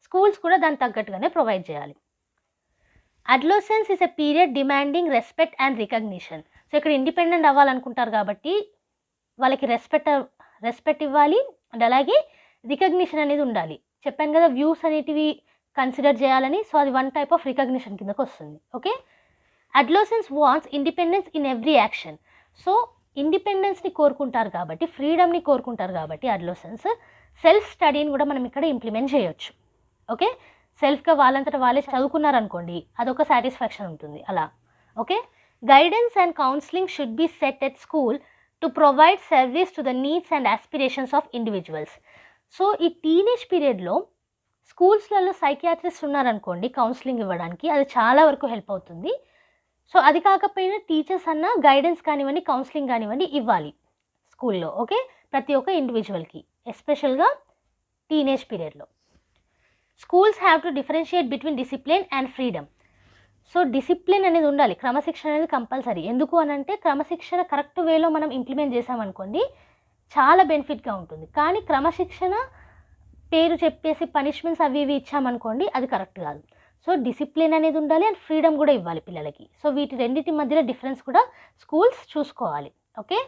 స్కూల్స్ కూడా దానికి తగ్గట్టుగానే ప్రొవైడ్ చేయాలి. Adolescence is a period demanding respect and recognition. So ఇక్కడ ఇండిపెండెంట్ అవ్వాలనుకుంటారు కాబట్టి వాళ్ళకి రెస్పెక్ట్ ఇవ్వాలి, అండ్ అలాగే రికగ్నిషన్ అనేది ఉండాలి. చెప్పాను కదా వ్యూస్ అనేటివి కన్సిడర్ చేయాలని. సో అది వన్ టైప్ ఆఫ్ రికగ్నిషన్ కిందకు వస్తుంది. Okay, adolescence wants independence in every action. So ఇండిపెండెన్స్ని కోరుకుంటారు కాబట్టి, ఫ్రీడమ్ని కోరుకుంటారు కాబట్టి అడోలెసెన్స్ సెల్ఫ్ స్టడీని కూడా మనం ఇక్కడ ఇంప్లిమెంట్ చేయొచ్చు. ఓకే, సెల్ఫ్గా వాళ్ళంతటా వాళ్ళే చదువుకున్నారనుకోండి, అదొక సాటిస్ఫాక్షన్ ఉంటుంది అలా. Okay, guidance and counselling should be set at school to provide service to the needs and aspirations of individuals. So ఈ టీనేజ్ పీరియడ్లో స్కూల్స్లలో సైకియాట్రిస్ట్ ఉన్నారనుకోండి కౌన్సిలింగ్ ఇవ్వడానికి, అది చాలా వరకు హెల్ప్ అవుతుంది. సో అది కాకపోయినా టీచర్స్ అన్న గైడెన్స్ కానివ్వండి, కౌన్సిలింగ్ కానివ్వండి ఇవ్వాలి స్కూల్లో. ఓకే, ప్రతి ఒక్క ఇండివిజువల్కి, ఎస్పెషల్గా టీనేజ్ పీరియడ్లో. Schools have to differentiate between discipline and freedom. So discipline అనేది ఉండాలి, క్రమశిక్షణ అనేది కంపల్సరీ. ఎందుకు అని అంటే క్రమశిక్షణ కరెక్ట్ వేలో మనం ఇంప్లిమెంట్ చేసామనుకోండి చాలా బెనిఫిట్గా ఉంటుంది. కానీ క్రమశిక్షణ పేరు చెప్పేసి పనిష్మెంట్స్ అవి ఇవి ఇచ్చామనుకోండి అది కరెక్ట్ కాదు. సో డిసిప్లిన్ అనేది ఉండాలి, అండ్ ఫ్రీడమ్ కూడా ఇవ్వాలి పిల్లలకి. సో వీటి రెండింటి మధ్యలో డిఫరెన్స్ కూడా స్కూల్స్ చూసుకోవాలి. Okay,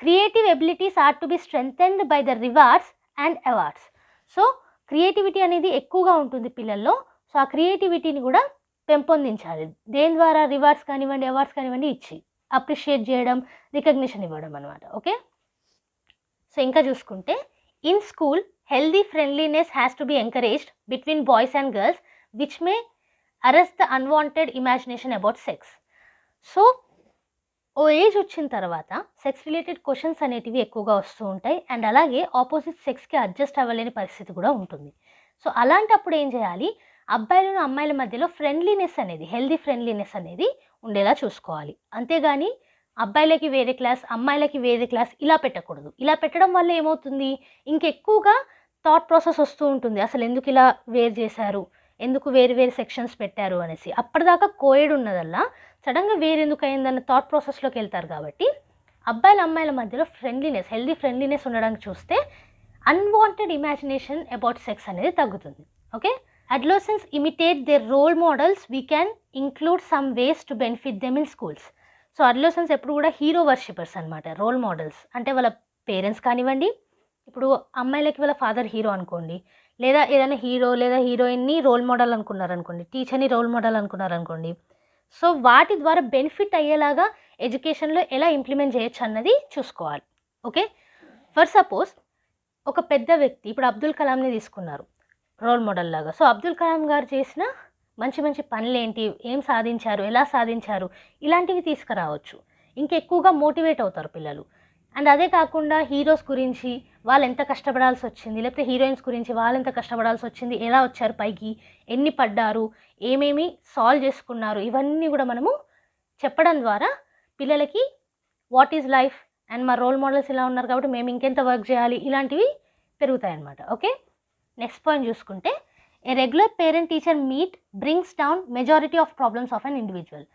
creative abilities are to be strengthened by the rewards and awards. So creativity అనేది ఎక్కువగా ఉంటుంది పిల్లల్లో. సో ఆ క్రియేటివిటీని కూడా పెంపొందించాలి. దేని ద్వారా? రివార్డ్స్ కానివ్వండి, అవార్డ్స్ కానివ్వండి ఇచ్చి అప్రిషియేట్ చేయడం, రికగ్నిషన్ ఇవ్వడం అనమాట. ఓకే, సో ఇంకా చూసుకుంటే in school healthy friendliness has to be encouraged between boys and girls which may arrest the unwanted imagination about sex. So ఓ ఏజ్ వచ్చిన తర్వాత సెక్స్ రిలేటెడ్ క్వశ్చన్స్ అనేటివి ఎక్కువగా వస్తూ ఉంటాయి, అండ్ అలాగే ఆపోజిట్ సెక్స్కి అడ్జస్ట్ అవ్వలేని పరిస్థితి కూడా ఉంటుంది. సో అలాంటప్పుడు ఏం చేయాలి? అబ్బాయిలను అమ్మాయిల మధ్యలో ఫ్రెండ్లీనెస్ అనేది, హెల్దీ ఫ్రెండ్లీనెస్ అనేది ఉండేలా చూసుకోవాలి. అంతేగాని అబ్బాయిలకి వేరే క్లాస్, అమ్మాయిలకి వేరే క్లాస్ ఇలా పెట్టకూడదు. ఇలా పెట్టడం వల్ల ఏమవుతుంది, ఇంకెక్కువగా థాట్ ప్రాసెస్ వస్తూ ఉంటుంది. అసలు ఎందుకు ఇలా వేరు చేశారు, ఎందుకు వేరు వేరు సెక్షన్స్ పెట్టారు అనేసి. అప్పటిదాకా కోయడ్ ఉన్నదల్లా సడన్గా వేరెందుకు అయిందన్న థాట్ ప్రాసెస్లోకి వెళ్తారు. కాబట్టి అబ్బాయిల అమ్మాయిల మధ్యలో ఫ్రెండ్లీనెస్, హెల్దీ ఫ్రెండ్లీనెస్ ఉండడానికి చూస్తే అన్వాంటెడ్ ఇమాజినేషన్ అబౌట్ సెక్స్ అనేది తగ్గుతుంది. Okay, adolescence imitate their role models, we can include some ways to benefit them in schools. So adolescence ఎప్పుడు కూడా హీరో వర్షిపర్స్ అనమాట. రోల్ మోడల్స్ అంటే వాళ్ళ పేరెంట్స్ కానివ్వండి, ఇప్పుడు అమ్మాయిలకి వాళ్ళ ఫాదర్ హీరో అనుకోండి, లేదా ఏదైనా హీరో లేదా హీరోయిన్ని రోల్ మోడల్ అనుకున్నారనుకోండి, టీచర్ని రోల్ మోడల్ అనుకున్నారనుకోండి. సో వాటి ద్వారా బెనిఫిట్ అయ్యేలాగా ఎడ్యుకేషన్లో ఎలా ఇంప్లిమెంట్ చేయొచ్చు అన్నది చూసుకోవాలి. ఓకే, ఫర్ సపోజ్ ఒక పెద్ద వ్యక్తి, ఇప్పుడు అబ్దుల్ కలాంని తీసుకున్నారు రోల్ మోడల్ లాగా. సో అబ్దుల్ కలాం గారు చేసిన మంచి మంచి పనులు ఏంటి, ఏం సాధించారు, ఎలా సాధించారు, ఇలాంటివి తీసుకురావచ్చు. ఇంకెక్కువగా మోటివేట్ అవుతారు పిల్లలు. అండ్ అదే కాకుండా హీరోస్ గురించి వాళ్ళు ఎంత కష్టపడాల్సి వచ్చింది, లేకపోతే హీరోయిన్స్ గురించి వాళ్ళు ఎంత కష్టపడాల్సి వచ్చింది, ఎలా వచ్చారు పైకి, ఎన్ని పడ్డారు, ఏమేమి సాల్వ్ చేసుకున్నారు, ఇవన్నీ కూడా మనము చెప్పడం ద్వారా పిల్లలకి వాట్ ఈజ్ లైఫ్ అండ్ మా రోల్ మోడల్స్ ఇలా ఉన్నారు కాబట్టి మేము ఇంకెంత వర్క్ చేయాలి, ఇలాంటివి పెరుగుతాయి అన్నమాట. ఓకే, నెక్స్ట్ పాయింట్ చూసుకుంటే a regular parent teacher meet brings down majority of problems of an individual.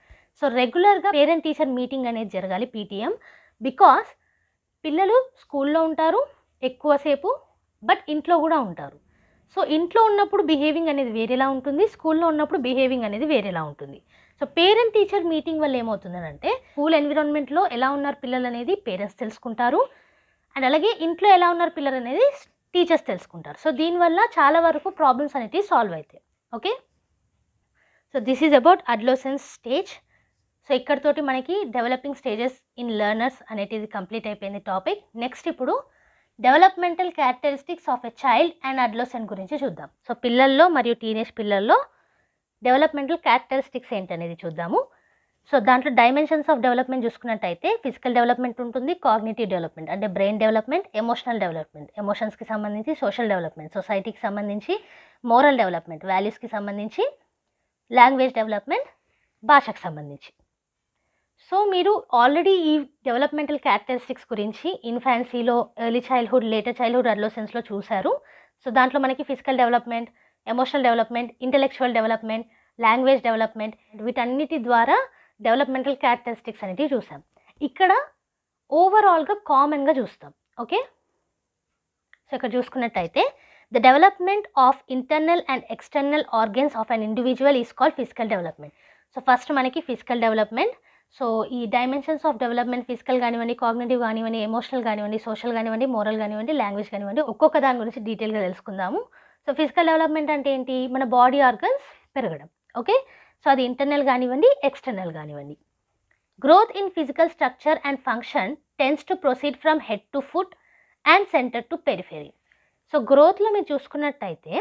So రెగ్యులర్గా పేరెంట్ టీచర్ మీటింగ్ అనేది జరగాలి, పీటీఎం, బికాస్ పిల్లలు స్కూల్లో ఉంటారు ఎక్కువసేపు, బట్ ఇంట్లో కూడా ఉంటారు. సో ఇంట్లో ఉన్నప్పుడు బిహేవింగ్ అనేది వేరేలా ఉంటుంది, స్కూల్లో ఉన్నప్పుడు బిహేవింగ్ అనేది వేరేలా ఉంటుంది. సో పేరెంట్ టీచర్ మీటింగ్ వల్ల ఏమవుతుందనంటే స్కూల్ ఎన్విరాన్మెంట్లో ఎలా ఉన్నారు పిల్లలు అనేది పేరెంట్స్ తెలుసుకుంటారు, అండ్ అలాగే ఇంట్లో ఎలా ఉన్నారు పిల్లలు అనేది టీచర్స్ తెలుసుకుంటారు. సో దీనివల్ల చాలా వరకు ప్రాబ్లమ్స్ అనేవి సాల్వ్ అవుతాయి. Okay, so this is about adolescence stage. So ఇక్కడతోటి మనకి డెవలపింగ్ స్టేజెస్ ఇన్ లెర్నర్స్ అనేది కంప్లీట్ అయిపోయింది టాపిక్. నెక్స్ట్ ఇప్పుడు developmental characteristics of a child and adolescent గురించి చూద్దాం. సో పిల్లల్లో మరియు టీనేజ్ పిల్లల్లో డెవలప్మెంటల్ క్యారెక్టరిస్టిక్స్ ఏంటనేది చూద్దాము. సో దాంట్లో డైమెన్షన్స్ ఆఫ్ డెవలప్మెంట్ చూసుకున్నట్టయితే ఫిజికల్ డెవలప్మెంట్ ఉంటుంది, కాగ్నిటివ్ డెవలప్మెంట్ అంటే బ్రెయిన్ డెవలప్మెంట్, ఎమోషనల్ డెవలప్మెంట్ ఎమోషన్స్కి సంబంధించి, సోషల్ డెవలప్మెంట్ సొసైటీకి సంబంధించి, మోరల్ డెవలప్మెంట్ వాల్యూస్కి సంబంధించి, లాంగ్వేజ్ డెవలప్మెంట్ భాషకు సంబంధించి. సో మీరు ఆల్రెడీ ఈ డెవలప్మెంటల్ క్యారెక్టరిస్టిక్స్ గురించి ఇన్ఫాన్సీలో, ఎర్లీ చైల్డ్హుడ్, లేటర్ చైల్డ్హుడ్, అడోలెసెన్స్లో చూశారు. సో దాంట్లో మనకి physical development, emotional development, intellectual development, language development, వీటన్నిటి ద్వారా డెవలప్మెంటల్ క్యారెక్టరిస్టిక్స్ అనేవి చూసాం. ఇక్కడ ఓవరాల్గా కామన్గా చూస్తాం. ఓకే, సో ఇక్కడ చూసుకున్నట్టయితే the development of internal and external organs of an individual is called physical development. So first మనకి ఫిజికల్ డెవలప్మెంట్. సో ఈ డైమెన్షన్స్ ఆఫ్ డెవలప్మెంట్ ఫిజికల్ కానివ్వండి, కాగ్నిటివ్ కానివ్వండి, ఎమోషనల్ కానివ్వండి, సోషల్ కానివ్వండి, మోరల్ కానివ్వండి, లాంగ్వేజ్ కానివ్వండి, ఒక్కొక్క దాని గురించి డీటెయిల్గా తెలుసుకుందాము. సో ఫిజికల్ డెవలప్మెంట్ అంటే ఏంటి? మన బాడీ ఆర్గన్స్ పెరగడం. ఓకే, సో అది ఇంటర్నల్ కానివ్వండి, ఎక్స్టర్నల్ కానివ్వండి. Growth in physical structure and function tends to proceed from head to foot and centre to periphery. So గ్రోత్లో మీరు చూసుకున్నట్టయితే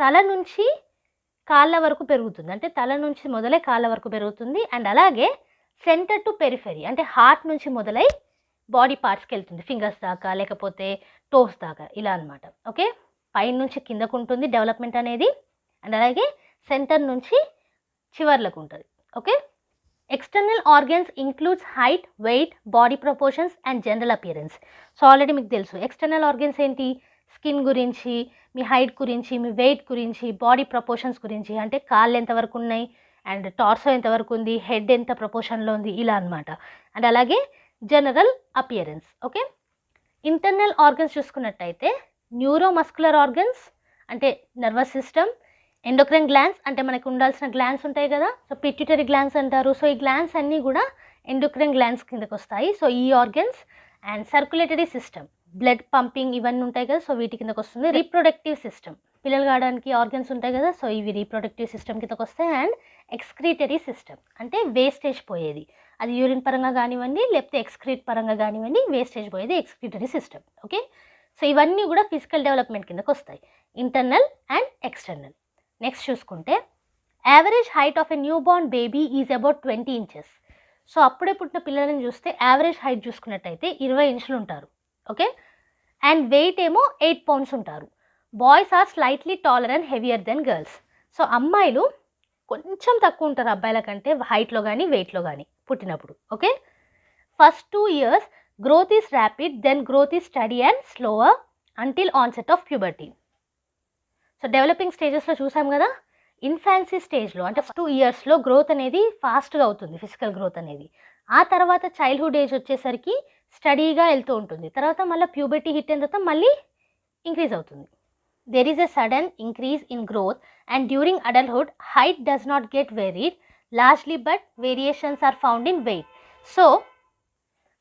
తల నుంచి కాళ్ళ వరకు పెరుగుతుంది, అంటే తల నుంచి మొదలై కాళ్ళ వరకు పెరుగుతుంది. అండ్ అలాగే సెంటర్ టు పెరిఫెరీ అంటే హార్ట్ నుంచి మొదలై బాడీ పార్ట్స్కి వెళ్తుంది, ఫింగర్స్ దాకా లేకపోతే టోస్ దాకా ఇలా అనమాట. ఓకే, పైన నుంచి కిందకు ఉంటుంది డెవలప్మెంట్ అనేది, అండ్ అలాగే సెంటర్ నుంచి చివర్లకు ఉంటుంది. Okay, external organs includes height, weight, body proportions and general appearance. So already మీకు తెలుసు ఎక్స్టర్నల్ ఆర్గన్స్ ఏంటి, స్కిన్ గురించి, మీ హైట్ గురించి, మీ వెయిట్ గురించి, బాడీ ప్రపోర్షన్స్ గురించి, అంటే కాళ్ళు ఎంతవరకు ఉన్నాయి అండ్ టార్సో ఎంతవరకు ఉంది, హెడ్ ఎంత ప్రపోర్షన్లో ఉంది ఇలా అనమాట. అండ్ అలాగే general appearance. Okay, internal organs చూసుకున్నట్టయితే న్యూరోమస్కులర్ ఆర్గన్స్ అంటే నర్వస్ సిస్టమ్, ఎండోక్రైన్ గ్లాండ్స్ అంటే మనకు ఉండాల్సిన గ్లాండ్స్ ఉంటాయి కదా, సో పిట్యూటరీ గ్లాండ్స్ అంటారు. సో ఈ గ్లాండ్స్ అన్నీ కూడా ఎండోక్రైన్ గ్లాండ్స్ కిందకు వస్తాయి. సో ఈ organs and circulatory system, blood pumping ఇవన్నీ ఉంటాయి కదా, సో వీటి కిందకు వస్తుంది. రీప్రొడక్టివ్ సిస్టమ్, పిల్లలు కావడానికి ఆర్గన్స్ ఉంటాయి కదా, సో ఇవి రీప్రొడక్టివ్ సిస్టమ్ కిందకు వస్తాయి. అండ్ ఎక్స్క్రీటరీ సిస్టమ్ అంటే వేస్టేజ్ పోయేది, అది యూరిన్ పరంగా కానివ్వండి లేకపోతే ఎక్స్క్రీట్ పరంగా కానివ్వండి, వేస్టేజ్ పోయేది ఎక్స్క్రీటరీ సిస్టమ్. ఓకే, సో ఇవన్నీ కూడా ఫిజికల్ డెవలప్మెంట్ కిందకు వస్తాయి, ఇంటర్నల్ అండ్ ఎక్స్టర్నల్. నెక్స్ట్ చూసుకుంటే average height of a new born baby is about 20 inches. So అప్పుడే పుట్టిన పిల్లలని చూస్తే యావరేజ్ హైట్ చూసుకున్నట్టయితే 20 inches ఉంటారు. ఓకే, అండ్ వెయిట్ ఏమో 8 pounds ఉంటారు. Boys are slightly taller and heavier then girls. So అమ్మాయిలు కొంచెం తక్కువ ఉంటారు అబ్బాయిల కంటే హైట్లో కానీ వెయిట్లో కానీ పుట్టినప్పుడు. Okay, first 2 years growth is rapid, then growth is steady and slower until onset of puberty. So developing స్టేజెస్లో చూసాం కదా, ఇన్ఫాన్సీ స్టేజ్లో అంటే 2 yearsలో గ్రోత్ అనేది ఫాస్ట్గా అవుతుంది, ఫిజికల్ గ్రోత్ అనేది. ఆ తర్వాత చైల్డ్హుడ్ ఏజ్ వచ్చేసరికి స్టడీగా వెళ్తూ ఉంటుంది, తర్వాత మళ్ళీ ప్యూబర్టీ హిట్ అయిన తర్వాత మళ్ళీ ఇంక్రీజ్ అవుతుంది. There is a sudden increase in growth and during adulthood height does not get varied largely but variations are found in weight. So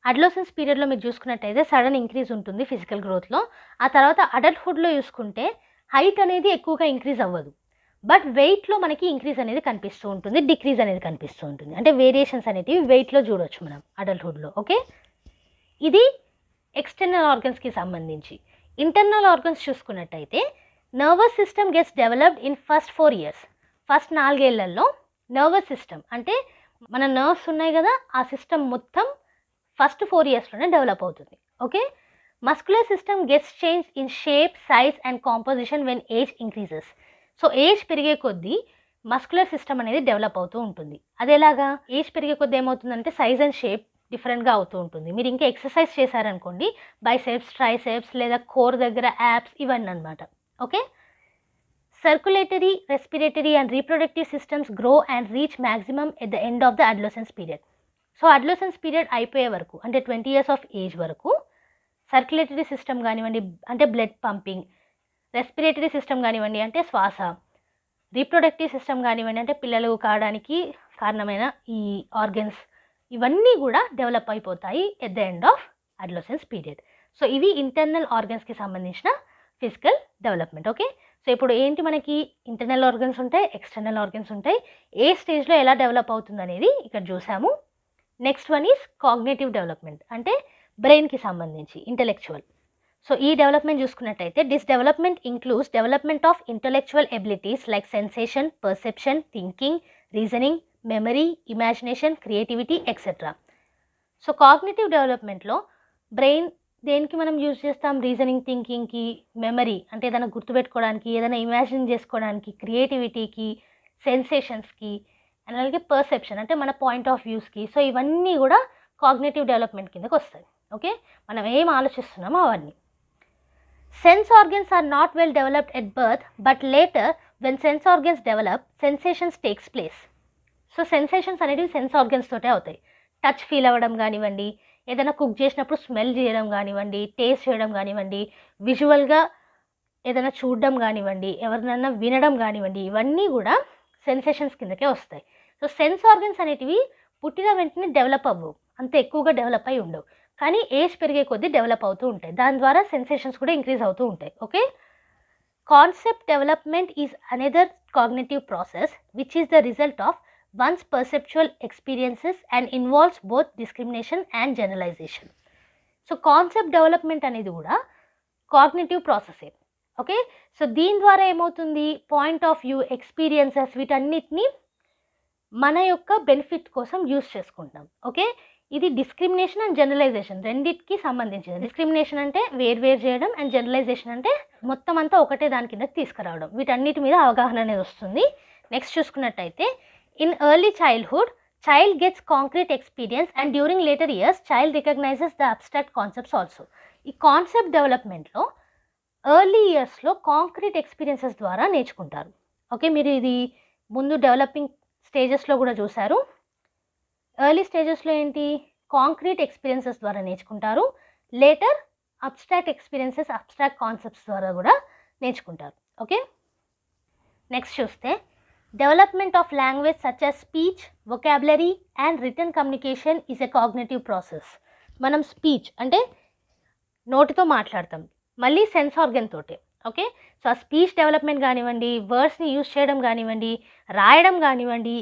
అడోలెసెన్స్ పీరియడ్లో మీరు చూసుకున్నట్టయితే సడన్ ఇంక్రీజ్ ఉంటుంది ఫిజికల్ గ్రోత్లో. ఆ తర్వాత అడల్ట్హుడ్లో చూసుకుంటే హైట్ అనేది ఎక్కువగా ఇంక్రీజ్ అవ్వదు, బట్ వెయిట్లో మనకి ఇంక్రీజ్ అనేది కనిపిస్తూ ఉంటుంది, డిక్రీజ్ అనేది కనిపిస్తూ ఉంటుంది. అంటే వేరియేషన్స్ అనేటివి వెయిట్లో చూడొచ్చు మనం అడల్ట్హుడ్లో. ఓకే, ఇది ఎక్స్టర్నల్ ఆర్గన్స్కి సంబంధించి. ఇంటర్నల్ ఆర్గన్స్ చూసుకున్నట్టయితే nervous system gets developed in first 4 years. First 4 ఏళ్లలో నర్వస్ సిస్టమ్ అంటే మన నర్వ్స్ ఉన్నాయి కదా, ఆ సిస్టమ్ మొత్తం ఫస్ట్ 4 yearsలోనే డెవలప్ అవుతుంది. Okay, muscular system gets change in shape, size and composition when age increases. So age పెరిగే కొద్దీ మస్కులర్ సిస్టమ్ అనేది డెవలప్ అవుతూ ఉంటుంది. అదేలాగా ఏజ్ పెరిగే కొద్దీ ఏమవుతుందంటే సైజ్ అండ్ షేప్ డిఫరెంట్గా అవుతూ ఉంటుంది. మీరు ఇంకా ఎక్సర్సైజ్ చేశారనుకోండి, బైసెప్స్, ట్రైసెప్స్ లేదా కోర్ దగ్గర యాప్స్ ఇవన్నీ అనమాట. Okay, circulatory, respiratory and reproductive systems grow and reach maximum at the end of the adolescence period. So adolescence period అయిపోయే వరకు, అంటే 20 years ఆఫ్ ఏజ్ వరకు సర్క్యులేటరీ సిస్టమ్ కానివ్వండి అంటే బ్లడ్ పంపింగ్, రెస్పిరేటరీ సిస్టమ్ కానివ్వండి అంటే శ్వాస, రీప్రొడక్టివ్ సిస్టమ్ కానివ్వండి అంటే పిల్లలు కావడానికి కారణమైన ఈ ఆర్గన్స్, ఇవన్నీ కూడా డెవలప్ అయిపోతాయి at the end of adolescence period. So ఇవి ఇంటర్నల్ ఆర్గన్స్కి సంబంధించిన ఫిజికల్ డెవలప్మెంట్. ఓకే, సో ఇప్పుడు ఏంటి, మనకి ఇంటర్నల్ ఆర్గన్స్ ఉంటాయి, ఎక్స్టర్నల్ ఆర్గన్స్ ఉంటాయి. ఏ స్టేజ్లో ఎలా డెవలప్ అవుతుంది అనేది ఇక్కడ చూసాము. Next one is cognitive development, అంటే బ్రెయిన్కి సంబంధించి ఇంటెలెక్చువల్. సో ఈ డెవలప్మెంట్ చూసుకున్నట్టయితే this development includes development of intellectual abilities like sensation, perception, thinking, reasoning, memory, imagination, creativity etcetera. So cognitive డెవలప్మెంట్లో బ్రెయిన్ దేనికి మనం యూజ్ చేస్తాం, రీజనింగ్, థింకింగ్కి, మెమరీ అంటే ఏదైనా గుర్తుపెట్టుకోవడానికి, ఏదైనా ఇమాజిన్ చేసుకోవడానికి, క్రియేటివిటీకి, సెన్సేషన్స్కి, అలాగే పర్సెప్షన్ అంటే మన పాయింట్ ఆఫ్ వ్యూస్కి. సో ఇవన్నీ కూడా కాగ్నేటివ్ డెవలప్మెంట్ కిందకి వస్తాయి. ఓకే, మనం ఏం ఆలోచిస్తున్నామో అవన్నీ. Sense organs are not well developed at birth, but later when sense organs develop, sensations takes place. So sensations అనేవి సెన్స్ ఆర్గన్స్ తోటే అవుతాయి. టచ్ ఫీల్ అవ్వడం కానివ్వండి, ఏదైనా కుక్ చేసినప్పుడు స్మెల్ చేయడం కానివ్వండి, టేస్ట్ చేయడం కానివ్వండి, విజువల్గా ఏదైనా చూడడం కానివ్వండి, ఎవరినైనా వినడం కానివ్వండి, ఇవన్నీ కూడా సెన్సేషన్స్ కిందకే వస్తాయి. సో సెన్స్ ఆర్గన్స్ అనేటివి పుట్టిన వెంటనే డెవలప్ అవ్వవు, అంత ఎక్కువగా డెవలప్ అయి ఉండవు, కానీ ఏజ్ పెరిగే కొద్దీ డెవలప్ అవుతూ ఉంటాయి. దాని ద్వారా సెన్సేషన్స్ కూడా ఇంక్రీజ్ అవుతూ ఉంటాయి. Okay, concept development is another cognitive process which is the result of one's perceptual experiences and involves both discrimination and generalization. So concept development అనేది కూడా కాగ్నిటివ్ ప్రాసెసే. ఓకే, సో దీని ద్వారా ఏమవుతుంది, పాయింట్ ఆఫ్ వ్యూ, ఎక్స్పీరియన్సెస్, వీటన్నిటిని మన యొక్క benefit కోసం use చేసుకుంటాం. ఓకే, ఇది డిస్క్రిమినేషన్ అండ్ జనరలైజేషన్ రెండింటికి సంబంధించింది. డిస్క్రిమినేషన్ అంటే వేరు చేయడం, అండ్ జనరలైజేషన్ అంటే మొత్తం అంతా ఒకటే దాని కిందకి తీసుకురావడం. వీటన్నిటి మీద అవగాహన అనేది వస్తుంది. నెక్స్ట్ చూసుకున్నట్టయితే, in early childhood, child gets concrete experience and during later years, child recognizes the abstract concepts also. ఈ కాన్సెప్ట్ డెవలప్మెంట్లో ఎర్లీ ఇయర్స్లో కాంక్రీట్ ఎక్స్పీరియన్సెస్ ద్వారా నేర్చుకుంటారు. ఓకే, మీరు ఇది ముందు డెవలపింగ్ స్టేజెస్లో కూడా చూసారు. ఎర్లీ స్టేజెస్లో ఏంటి, కాంక్రీట్ ఎక్స్పీరియన్సెస్ ద్వారా నేర్చుకుంటారు. Later abstract experiences, abstract concepts ద్వారా కూడా నేర్చుకుంటారు. ఓకే, నెక్స్ట్ చూస్తే development of language such as speech, vocabulary and written communication is a cognitive process. మనం స్పీచ్ అంటే నోటితో మాట్లాడతాం, మళ్ళీ సెన్స్ ఆర్గన్ తోటే. ఓకే, సో ఆ స్పీచ్ డెవలప్మెంట్ కానివ్వండి, వర్డ్స్ని యూజ్ చేయడం కానివ్వండి, రాయడం కానివ్వండి,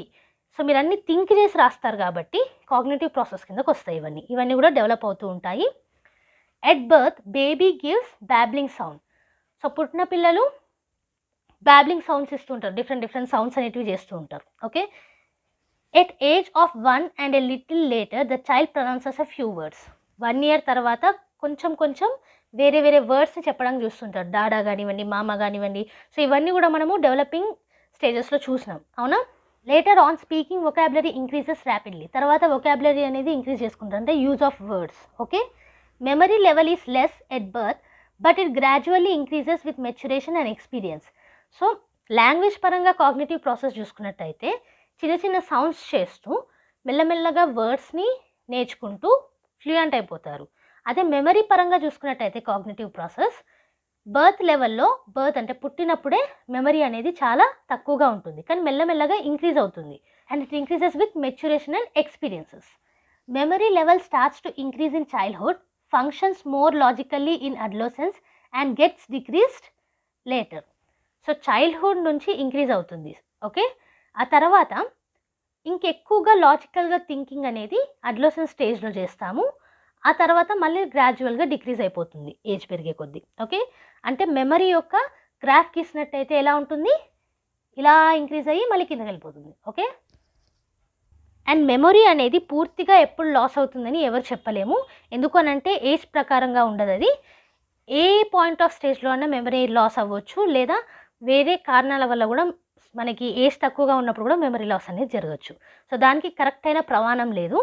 సో మీరు అన్నీ థింక్ చేసి రాస్తారు కాబట్టి కాగ్నిటివ్ ప్రాసెస్ కిందకు వస్తాయి. ఇవన్నీ కూడా డెవలప్ అవుతూ ఉంటాయి. At birth baby gives babbling sound. So పుట్టిన పిల్లలు బ్యాబ్లింగ్ సౌండ్స్ ఇస్తూ ఉంటారు, డిఫరెంట్ సౌండ్స్ అనేటివి చేస్తూ ఉంటారు. Okay, at age of 1 and a little later the child pronounces a few words. 1 year తర్వాత కొంచెం వేరే వర్డ్స్ని చెప్పడానికి చూస్తుంటారు, డాడా కానివ్వండి, మామ కానివ్వండి. సో ఇవన్నీ కూడా మనము డెవలపింగ్ స్టేజెస్లో చూసినాం, అవునా. Later on speaking vocabulary increases rapidly. తర్వాత వొకాబులరీ అనేది ఇంక్రీజ్ చేసుకుంటారు, అంటే use of words. Okay, memory level is less at birth but it gradually increases with maturation and experience. So language పరంగా కాగ్నిటివ్ ప్రాసెస్ చూసుకున్నట్టయితే చిన్న సౌండ్స్ చేస్తూ మెల్లమెల్లగా వర్డ్స్ని నేర్చుకుంటూ ఫ్లూయెంట్ అయిపోతారు. అదే మెమరీ పరంగా చూసుకున్నట్టయితే కాగ్నిటివ్ ప్రాసెస్ బర్త్ లెవెల్లో, బర్త్ అంటే పుట్టినప్పుడే మెమరీ అనేది చాలా తక్కువగా ఉంటుంది, కానీ మెల్లమెల్లగా ఇంక్రీజ్ అవుతుంది. And it increases with maturation and experiences. Memory level starts to increase in childhood, functions more logically in adolescence and gets decreased later. So childhood నుంచి ఇంక్రీజ్ అవుతుంది. ఓకే, ఆ తర్వాత ఇంకెక్కువగా లాజికల్గా థింకింగ్ అనేది అడోలసెన్స్ స్టేజ్లో చేస్తాము. ఆ తర్వాత మళ్ళీ గ్రాడ్యువల్గా డిక్రీజ్ అయిపోతుంది ఏజ్ పెరిగే కొద్దీ. ఓకే, అంటే మెమరీ యొక్క గ్రాఫ్ గీసినట్టయితే ఎలా ఉంటుంది, ఇలా ఇంక్రీజ్ అయ్యి మళ్ళీ కిందకి వెళ్ళిపోతుంది. ఓకే, అండ్ మెమొరీ అనేది పూర్తిగా ఎప్పుడు లాస్ అవుతుందని ఎవరు చెప్పలేము. ఎందుకు అనంటే ఏజ్ ప్రకారంగా ఉండదు. అది ఏ పాయింట్ ఆఫ్ స్టేజ్లో అన్నా మెమరీ లాస్ అవ్వచ్చు, లేదా వేరే కారణాల వల్ల కూడా మనకి ఏజ్ తక్కువగా ఉన్నప్పుడు కూడా మెమరీ లాస్ అనేది జరగచ్చు. సో దానికి కరెక్ట్ అయిన ప్రమాణం లేదు.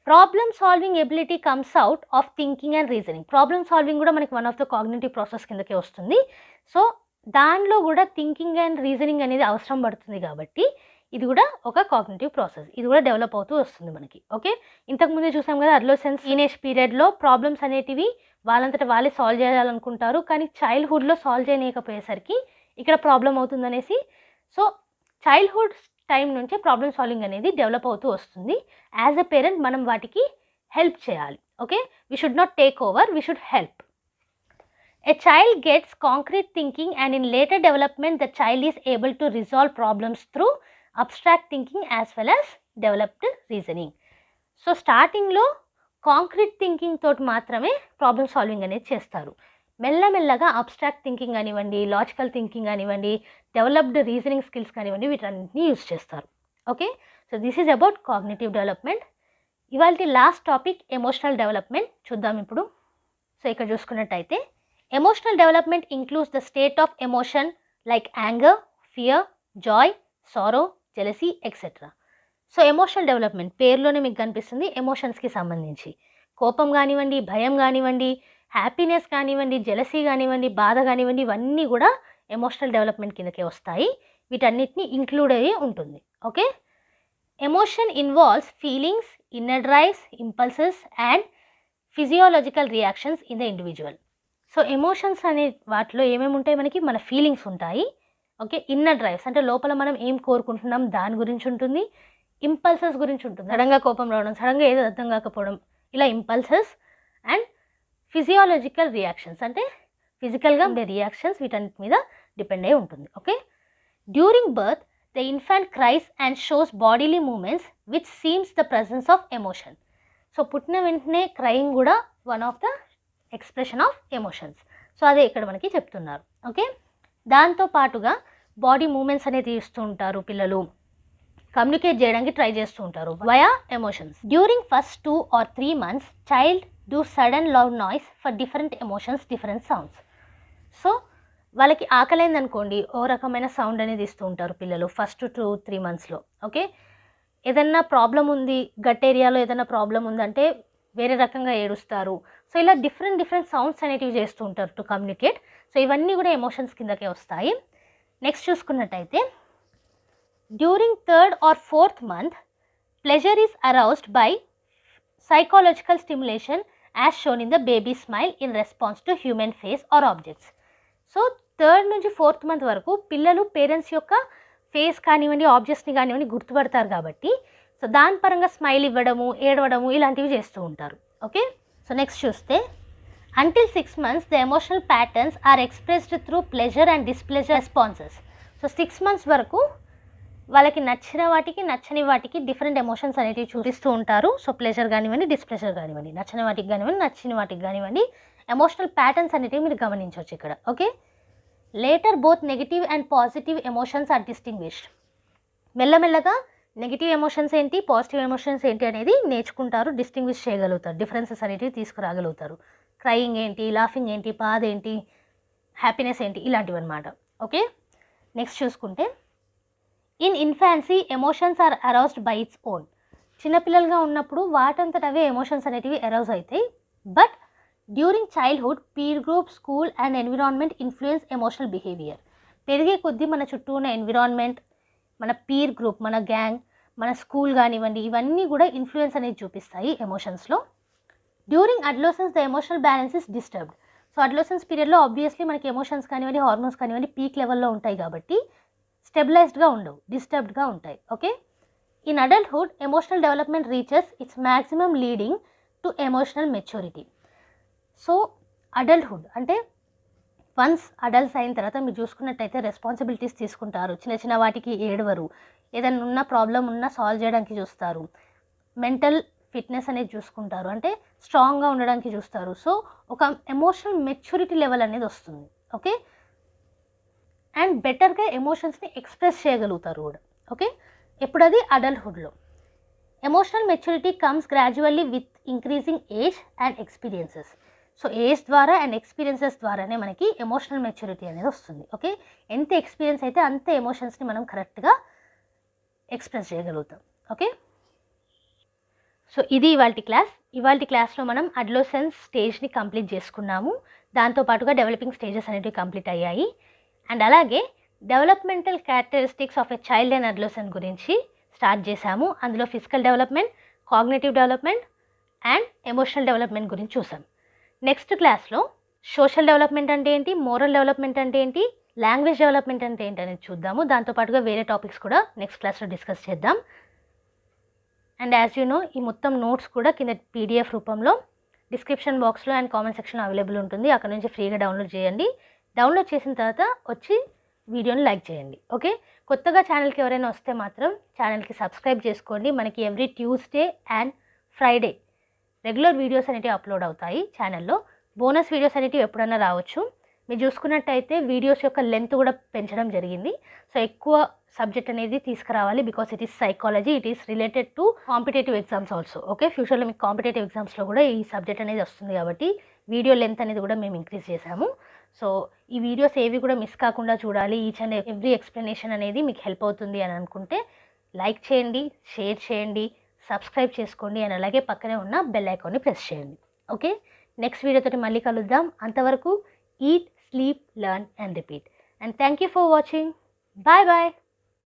Problem solving ability comes out of thinking and reasoning. Problem solving కూడా మనకి one of the cognitive process కిందకే వస్తుంది. సో దానిలో కూడా థింకింగ్ అండ్ రీజనింగ్ అనేది అవసరం పడుతుంది కాబట్టి ఇది కూడా ఒక కాగ్నిటివ్ ప్రాసెస్. ఇది కూడా డెవలప్ అవుతూ వస్తుంది మనకి. ఓకే, ఇంతకుముందే చూసాం కదా, అడోలెసెన్స్ టీనేజ్ పీరియడ్లో ప్రాబ్లమ్స్ అనేటివి వాళ్ళంతటా వాళ్ళే సాల్వ్ చేయాలనుకుంటారు, కానీ చైల్డ్హుడ్లో సాల్వ్ చేయలేకపోయేసరికి ఇక్కడ ప్రాబ్లం అవుతుందనేసి. సో చైల్డ్హుడ్ టైం నుంచే ప్రాబ్లమ్ సాల్వింగ్ అనేది డెవలప్ అవుతూ వస్తుంది. యాజ్ ఎ పేరెంట్ మనం వాటికి హెల్ప్ చేయాలి. Okay, we should not take over, we should help. A child gets concrete thinking, and in later development the child is able to resolve problems through abstract thinking as well as developed reasoning. So స్టార్టింగ్లో concrete thinking తోటి మాత్రమే problem solving అనేది చేస్తారు. మెల్లమెల్లగా abstract thinking కానివ్వండి, logical thinking కానివ్వండి, developed reasoning skills కానివ్వండి, వీటన్నిటిని యూజ్ చేస్తారు. Okay, so this is about cognitive development. ఇవాళ లాస్ట్ టాపిక్ ఎమోషనల్ డెవలప్మెంట్ చూద్దాం ఇప్పుడు. సో ఇక్కడ చూసుకున్నట్టయితే emotional development includes the state of emotion like anger, fear, Joy, sorrow, jealousy etcetera. So emotional development పేరులోనే మీకు కనిపిస్తుంది, ఎమోషన్స్కి సంబంధించి కోపం కానివ్వండి, భయం కానివ్వండి, హ్యాపీనెస్ కానివ్వండి, జెలసీ కానివ్వండి, బాధ కానివ్వండి, ఇవన్నీ కూడా ఎమోషనల్ డెవలప్మెంట్ కిందకే వస్తాయి. వీటన్నిటిని ఇంక్లూడ్ అయ్యి ఉంటుంది. Okay, emotion involves feelings, inner drives, impulses and physiological reactions in the individual. So emotions అనే వాటిలో ఏమేమి ఉంటాయి, మనకి మన ఫీలింగ్స్ ఉంటాయి. ఓకే, ఇన్నర్ డ్రైవ్స్ అంటే లోపల మనం ఏం కోరుకుంటున్నాం దాని గురించి ఉంటుంది. ఇంపల్సెస్ గురించి ఉంటుంది, సడన్గా కోపం రావడం, సడన్గా ఏదో అర్థం కాకపోవడం, ఇలా ఇంపల్సెస్. అండ్ ఫిజియోలాజికల్ రియాక్షన్స్ అంటే ఫిజికల్గా ఉండే రియాక్షన్స్, వీటన్నిటి మీద డిపెండ్ అయి ఉంటుంది. Okay, during birth the infant cries and shows bodily movements which seems the presence of emotion. So పుట్టిన వెంటనే క్రైయింగ్ కూడా one of the expression of emotions. So అదే ఇక్కడ మనకి చెప్తున్నారు. ఓకే, దాంతో పాటుగా బాడీ మూమెంట్స్ అనేది ఇస్తూ ఉంటారు పిల్లలు, కమ్యూనికేట్ చేయడానికి ట్రై చేస్తూ ఉంటారు via emotions. During first 2 or 3 months child do sudden loud noise for different emotions, different sounds. So వాళ్ళకి ఆకలైంది అనుకోండి, ఓ రకమైన సౌండ్ అనేది ఇస్తూ ఉంటారు పిల్లలు ఫస్ట్ 2-3 monthsలో. ఓకే, ఏదన్నా ప్రాబ్లం ఉంది, గట్ ఏరియాలో ఏదైనా ప్రాబ్లం ఉందంటే వేరే రకంగా ఏడుస్తారు. సో ఇలా డిఫరెంట్ సౌండ్స్ అనేటివి చేస్తూ ఉంటారు టు కమ్యూనికేట్. సో ఇవన్నీ కూడా ఎమోషన్స్ కిందకే వస్తాయి. నెక్స్ట్ చూసుకున్నట్టయితే during 3rd or 4th month pleasure is aroused by psychological stimulation as shown in the baby smile in response to human face or objects. So 3rd నుంచి 4th month వరకు పిల్లలు parents యొక్క face కానివ్వండి, ఆబ్జెక్ట్స్ని కానివ్వండి గుర్తుపడతారు కాబట్టి so దాని పరంగా స్మైల్ ఇవ్వడము, ఏడవడము ఇలాంటివి చేస్తూ ఉంటారు. ఓకే, సో నెక్స్ట్ చూస్తే until 6 months the emotional patterns are expressed through pleasure and displeasure responses. So 6 months వరకు వాళ్ళకి నచ్చిన వాటికి, నచ్చని వాటికి డిఫరెంట్ ఎమోషన్స్ అనేవి చూపిస్తూ ఉంటారు. సో ప్లెజర్ కానివ్వండి, డిస్ప్లెజర్ కానివ్వండి, నచ్చిన వాటికి కానివ్వండి, నచ్చిన వాటికి కానివ్వండి, ఎమోషనల్ ప్యాటర్న్స్ అనేవి మీరు గమనించవచ్చు ఇక్కడ. Okay, later both negative and positive emotions are distinguished. మెల్లమెల్లగా నెగిటివ్ ఎమోషన్స్ ఏంటి, పాజిటివ్ ఎమోషన్స్ ఏంటి అనేది నేర్చుకుంటారు, డిస్టింగ్విష్ చేయగలుగుతారు, డిఫరెన్సెస్ అనేవి తీసుకురాగలుగుతారు. క్రయింగ్ ఏంటి, లాఫింగ్ ఏంటి, బాధ ఏంటి, హ్యాపీనెస్ ఏంటి, ఇలాంటివి అనమాట. ఓకే, నెక్స్ట్ చూసుకుంటే in infancy emotions are aroused by its own. చిన్నపిల్లలుగా ఉన్నప్పుడు వాటంతట అవే ఎమోషన్స్ అనేటివి అరౌజ్ అవుతాయి. But during childhood peer group, school and environment influence emotional behaviour. పెరిగే కొద్దీ మన చుట్టూ ఉన్న ఎన్విరాన్మెంట్, మన పీర్ గ్రూప్, మన గ్యాంగ్, మన స్కూల్ కానివ్వండి, ఇవన్నీ కూడా ఇన్ఫ్లుయెన్స్ అనేది చూపిస్తాయి ఎమోషన్స్లో. During adolescence the emotional balance is disturbed. So adolescence పీరియడ్లో ఆబ్వియస్లీ మనకి ఎమోషన్స్ కానివ్వండి, హార్మోన్స్ కానివ్వండి పీక్ లెవెల్లో ఉంటాయి కాబట్టి స్టెబిలైజ్డ్గా ఉండవు, డిస్టర్బ్డ్గా ఉంటాయి. Okay, in adulthood emotional development reaches it's maximum leading to emotional maturity. So adulthood అంటే వన్స్ అడల్ట్స్ అయిన తర్వాత మీరు చూసుకున్నట్టయితే రెస్పాన్సిబిలిటీస్ తీసుకుంటారు, చిన్న వాటికి ఏడవరు, ఏదైనా ఉన్న ప్రాబ్లం ఉన్నా సాల్వ్ చేయడానికి చూస్తారు, మెంటల్ ఫిట్నెస్ అనేది చూసుకుంటారు, అంటే స్ట్రాంగ్గా ఉండడానికి చూస్తారు. సో ఒక ఎమోషనల్ మెచ్యూరిటీ లెవెల్ అనేది వస్తుంది. ఓకే, అండ్ బెటర్గా ఎమోషన్స్ని ఎక్స్ప్రెస్ చేయగలుగుతారు కూడా. ఓకే, ఎప్పుడు అది అడల్ట్హుడ్లో. Emotional maturity comes gradually with increasing age and experiences. So age ద్వారా అండ్ ఎక్స్పీరియన్సెస్ ద్వారానే మనకి ఎమోషనల్ మెచ్యూరిటీ అనేది వస్తుంది. ఓకే, ఎంత ఎక్స్పీరియన్స్ అయితే అంత ఎమోషన్స్ని మనం కరెక్ట్గా ఎక్స్ప్రెస్ చేయగలుగుతాం. ఓకే, సో ఇది ఇవాల్టి క్లాస్లో మనం అడోలెసెన్స్ స్టేజ్ని కంప్లీట్ చేసుకున్నాము. దాంతోపాటుగా డెవలపింగ్ స్టేజెస్ అనేవి కంప్లీట్ అయ్యాయి. అండ్ అలాగే developmental characteristics of a child and adolescent గురించి స్టార్ట్ చేశాము. అందులో physical development, cognitive development and emotional development గురించి చూసాం. నెక్స్ట్ క్లాస్లో సోషల్ డెవలప్మెంట్ అంటే ఏంటి, మోరల్ డెవలప్మెంట్ అంటే ఏంటి, లాంగ్వేజ్ డెవలప్మెంట్ అంటే ఏంటి అనేది చూద్దాము. దాంతోపాటుగా వేరే టాపిక్స్ కూడా నెక్స్ట్ క్లాస్లో డిస్కస్ చేద్దాం. అండ్ యాజ్ యూ నో, ఈ మొత్తం నోట్స్ కూడా కింద పీడిఎఫ్ రూపంలో డిస్క్రిప్షన్ బాక్స్లో అండ్ కామెంట్ సెక్షన్లో అవైలబుల్ ఉంటుంది. అక్కడ నుంచి ఫ్రీగా డౌన్లోడ్ చేయండి. డౌన్లోడ్ చేసిన తర్వాత వచ్చి వీడియోని లైక్ చేయండి. ఓకే, కొత్తగా ఛానల్కి ఎవరైనా వస్తే మాత్రం ఛానల్కి సబ్స్క్రైబ్ చేసుకోండి. మనకి every Tuesday and Friday regular videos అనేవి అప్లోడ్ అవుతాయి ఛానల్లో. బోనస్ వీడియోస్ అనేవి ఎప్పుడైనా రావచ్చు. మీరు చూసుకున్నట్టయితే వీడియోస్ యొక్క లెంత్ కూడా పెంచడం జరిగింది. సో ఎక్కువ సబ్జెక్ట్ అనేది తీసుకురావాలి, because it is psychology, it is related to competitive exams also. Okay, ఫ్యూచర్లో మీకు కాంపిటేటివ్ ఎగ్జామ్స్లో కూడా ఈ సబ్జెక్ట్ అనేది వస్తుంది కాబట్టి వీడియో లెంత్ అనేది కూడా మేము ఇంక్రీజ్ చేశాము. సో ఈ వీడియోస్ ఏవి కూడా మిస్ కాకుండా చూడాలి, ఈచ్ అండ్ ఎవ్రీ ఎక్స్ప్లెనేషన్ అనేది మీకు హెల్ప్ అవుతుంది అని అనుకుంటే లైక్ చేయండి, షేర్ చేయండి, సబ్స్క్రైబ్ చేసుకోండి అండ్ అలాగే పక్కనే ఉన్న బెల్ ఐకాన్ని ప్రెస్ చేయండి. ఓకే, నెక్స్ట్ వీడియోతో మళ్ళీ కలుద్దాం. అంతవరకు eat, sleep, learn and repeat. And thank you for watching. Bye bye.